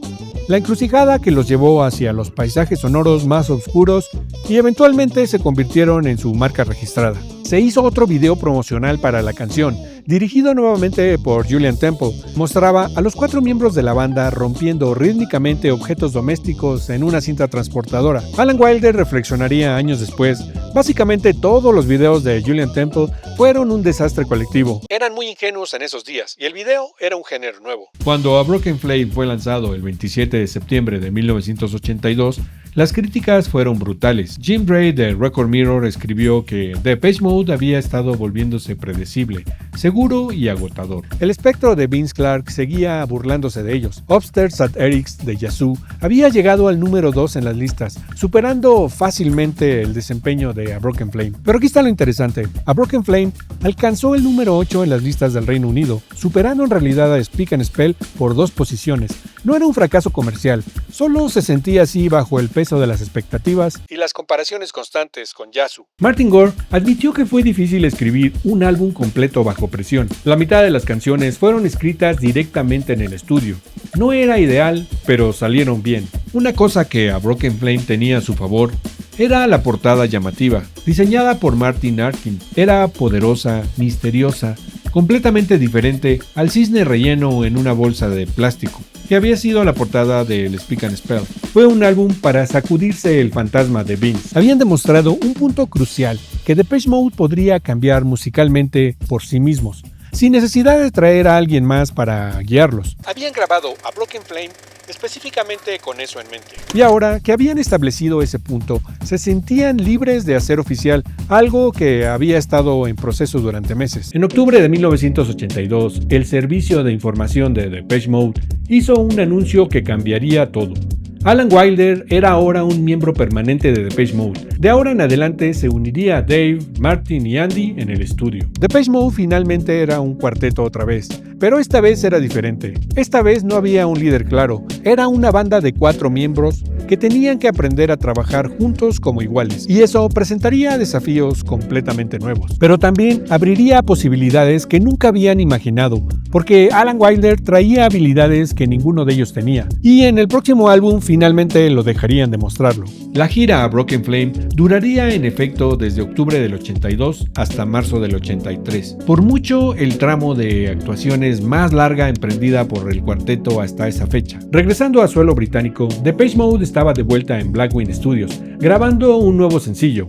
La encrucijada que los llevó hacia los paisajes sonoros más oscuros y eventualmente se convirtieron en su marca registrada. Se hizo otro video promocional para la canción, dirigido nuevamente por Julian Temple. Mostraba a los 4 miembros de la banda rompiendo rítmicamente objetos domésticos en una cinta transportadora. Alan Wilder reflexionaría años después. Básicamente todos los videos de Julian Temple fueron un desastre colectivo. Eran muy ingenuos en esos días y el video era un género nuevo. Cuando A Broken Flame fue lanzado el 27 de septiembre de 1982, las críticas fueron brutales. Jim Bray de Record Mirror escribió que Depeche Mode había estado volviéndose predecible, seguro y agotador. El espectro de Vince Clarke seguía burlándose de ellos. Upstairs at Eric's de Yazoo había llegado al número 2 en las listas, superando fácilmente el desempeño de A Broken Flame. Pero aquí está lo interesante. A Broken Flame alcanzó el número 8 en las listas del Reino Unido, superando en realidad a Speak and Spell por 2 posiciones. No era un fracaso comercial, solo se sentía así bajo el peso de las expectativas y las comparaciones constantes con Yazoo. Martin Gore admitió que fue difícil escribir un álbum completo bajo presión. La mitad de las canciones fueron escritas directamente en el estudio. No era ideal, pero salieron bien. Una cosa que A Broken Flame tenía a su favor era la portada llamativa, diseñada por Martin Arkin. Era poderosa, misteriosa, completamente diferente al cisne relleno en una bolsa de plástico, que había sido la portada del Speak and Spell. Fue un álbum para sacudirse el fantasma de Vince. Habían demostrado un punto crucial, que Depeche Mode podría cambiar musicalmente por sí mismos. sin necesidad de traer a alguien más para guiarlos. Habían grabado a Broken Flame específicamente con eso en mente. Y ahora que habían establecido ese punto, se sentían libres de hacer oficial algo que había estado en proceso durante meses. En octubre de 1982, el servicio de información de Depeche Mode hizo un anuncio que cambiaría todo. Alan Wilder era ahora un miembro permanente de Depeche Mode. De ahora en adelante se uniría a Dave, Martin y Andy en el estudio. Depeche Mode finalmente era un cuarteto otra vez, pero esta vez era diferente. Esta vez no había un líder claro, era una banda de 4 miembros que tenían que aprender a trabajar juntos como iguales, y eso presentaría desafíos completamente nuevos. Pero también abriría posibilidades que nunca habían imaginado, porque Alan Wilder traía habilidades que ninguno de ellos tenía, y en el próximo álbum finalmente lo dejarían demostrarlo. La gira a Broken Flame duraría en efecto desde octubre del 82 hasta marzo del 83, por mucho el tramo de actuaciones más larga emprendida por el cuarteto hasta esa fecha. Regresando a suelo británico, Depeche Mode estaba de vuelta en Blackwing Studios, grabando un nuevo sencillo,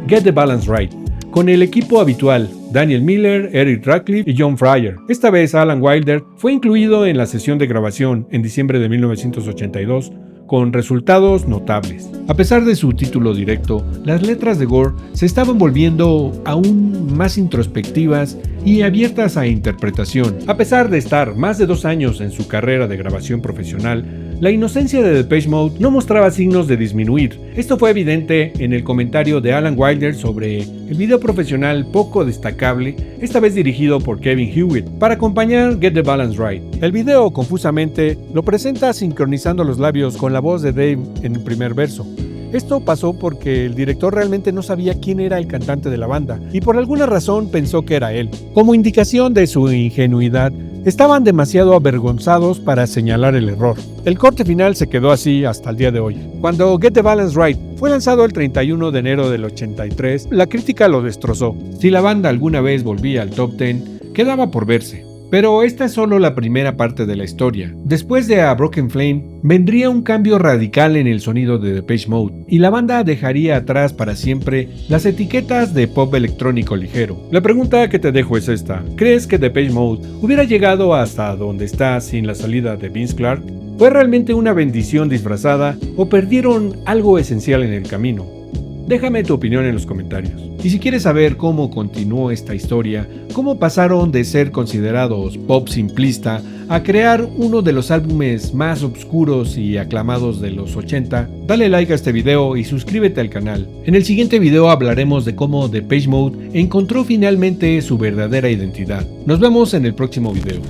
Get the Balance Right, con el equipo habitual, Daniel Miller, Eric Radcliffe y John Fryer. Esta vez Alan Wilder fue incluido en la sesión de grabación en diciembre de 1982, con resultados notables. A pesar de su título directo, las letras de Gore se estaban volviendo aún más introspectivas y abiertas a interpretación. A pesar de estar más de 2 años en su carrera de grabación profesional, la inocencia de Depeche Mode no mostraba signos de disminuir. Esto fue evidente en el comentario de Alan Wilder sobre el video profesional poco destacable, esta vez dirigido por Kevin Hewitt, para acompañar Get the Balance Right. El video, confusamente, lo presenta sincronizando los labios con la voz de Dave en el primer verso. Esto pasó porque el director realmente no sabía quién era el cantante de la banda y por alguna razón pensó que era él. Como indicación de su ingenuidad, estaban demasiado avergonzados para señalar el error. El corte final se quedó así hasta el día de hoy. Cuando Get the Balance Right fue lanzado el 31 de enero del 83, la crítica lo destrozó. Si la banda alguna vez volvía al top 10, quedaba por verse. Pero esta es solo la primera parte de la historia. Después de A Broken Flame, vendría un cambio radical en el sonido de Depeche Mode, y la banda dejaría atrás para siempre las etiquetas de pop electrónico ligero. La pregunta que te dejo es esta: ¿crees que Depeche Mode hubiera llegado hasta donde está sin la salida de Vince Clarke? ¿Fue realmente una bendición disfrazada o perdieron algo esencial en el camino? Déjame tu opinión en los comentarios. Y si quieres saber cómo continuó esta historia, cómo pasaron de ser considerados pop simplista a crear uno de los álbumes más oscuros y aclamados de los 80, dale like a este video y suscríbete al canal. En el siguiente video hablaremos de cómo Depeche Mode encontró finalmente su verdadera identidad. Nos vemos en el próximo video.